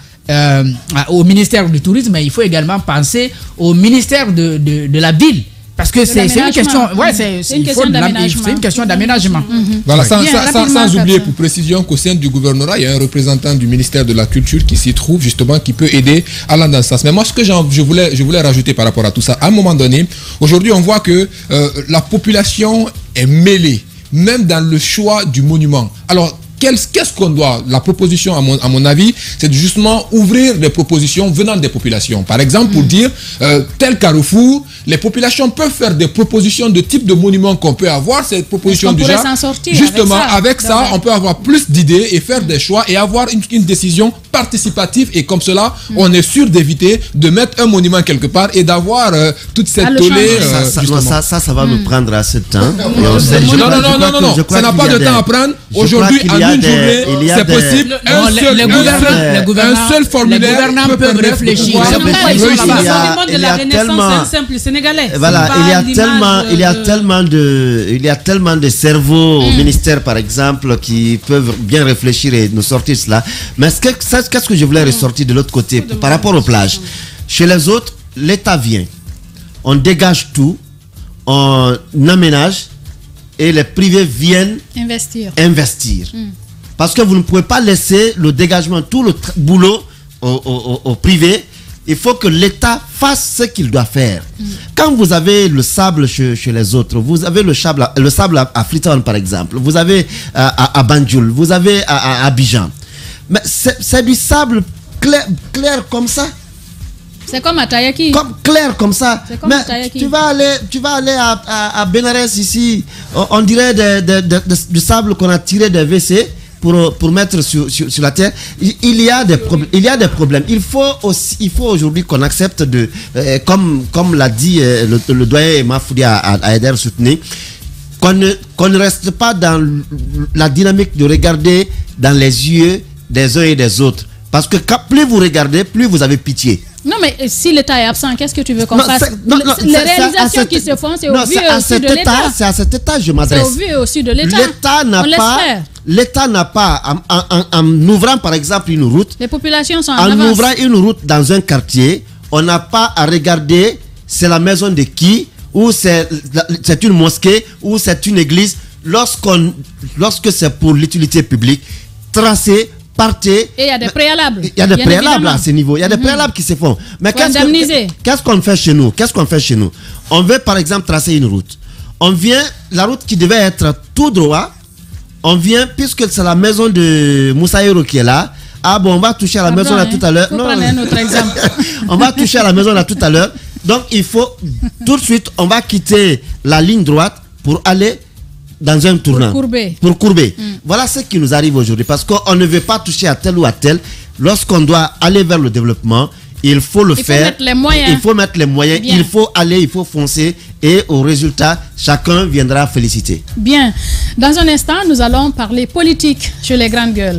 au ministère du tourisme, mais il faut également penser au ministère de la ville. Parce que c'est une question, c'est une question d'aménagement. Voilà, sans oublier pour précision qu'au sein du gouvernorat, il y a un représentant du ministère de la Culture qui s'y trouve justement, qui peut aider à dans ce sens. Mais moi, ce que je voulais rajouter par rapport à tout ça, à un moment donné, aujourd'hui, on voit que la population est mêlée, même dans le choix du monument. Alors, qu'est-ce qu'on doit? La proposition, à mon avis, c'est justement ouvrir des propositions venant des populations. Par exemple, pour dire, tel carrefour, les populations peuvent faire des propositions de type de monument qu'on peut avoir, ces propositions du genre. Justement, avec ça, on peut avoir plus d'idées et faire des choix et avoir une décision participative. Et comme cela, on est sûr d'éviter de mettre un monument quelque part et d'avoir toute cette tollée. Ça va nous prendre assez de temps. Non, ça n'a pas de temps à prendre. Aujourd'hui, en une journée, c'est possible. Un seul formulaire. Les gouvernants peuvent réfléchir. Voilà, il y a tellement de cerveaux au ministère, par exemple, qui peuvent bien réfléchir et nous sortir cela. Mais qu'est-ce que je voulais ressortir de l'autre côté par rapport aux plages? Chez les autres, l'État vient, on dégage tout, on aménage et les privés viennent investir. Parce que vous ne pouvez pas laisser le dégagement, tout le boulot au privé. Il faut que l'État fasse ce qu'il doit faire. Quand vous avez le sable chez les autres, vous avez le sable à Freetown par exemple, vous avez à Banjul, vous avez à Abidjan. Mais c'est du sable clair comme ça. C'est comme à Tayaki. Clair comme ça. Mais tu vas aller à Benares ici, on dirait du sable qu'on a tiré des WC. Pour mettre sur la terre, il y a des problèmes. Il faut aujourd'hui qu'on accepte comme l'a dit le doyen Mafoudi à Eder Soutenu, qu'on ne reste pas dans la dynamique de regarder dans les yeux des uns et des autres. Parce que plus vous regardez, plus vous avez pitié. Non, mais si l'État est absent, qu'est-ce que tu veux qu'on fasse? Les réalisations qui se font, c'est au vu aussi de l'État. C'est à cet État je m'adresse. C'est au vu aussi de l'État. L'État n'a pas, en ouvrant par exemple une route, les populations sont en avance. En ouvrant une route dans un quartier, on n'a pas à regarder c'est la maison de qui, ou c'est une mosquée, ou c'est une église. Lorsque c'est pour l'utilité publique, tracer, partez. Et il y a des préalables. Il y a des préalables à ce niveau. Il y a des préalables qui se font. Mais qu'est-ce qu'on fait chez nous? On veut par exemple tracer une route. On vient, la route qui devait être tout droit, on vient, puisque c'est la maison de Moussaïro qui est là. Ah bon, on va toucher à la maison là tout à l'heure. Non, un autre exemple. On va toucher à la maison là tout à l'heure. Donc il faut tout de suite, on va quitter la ligne droite pour aller dans un tournant. Pour courber. Voilà ce qui nous arrive aujourd'hui. Parce qu'on ne veut pas toucher à tel ou à tel. Lorsqu'on doit aller vers le développement, il faut le faire. Il faut mettre les moyens. Bien. Il faut aller, il faut foncer. Et au résultat, chacun viendra féliciter. Bien. Dans un instant, nous allons parler politique chez les grandes gueules.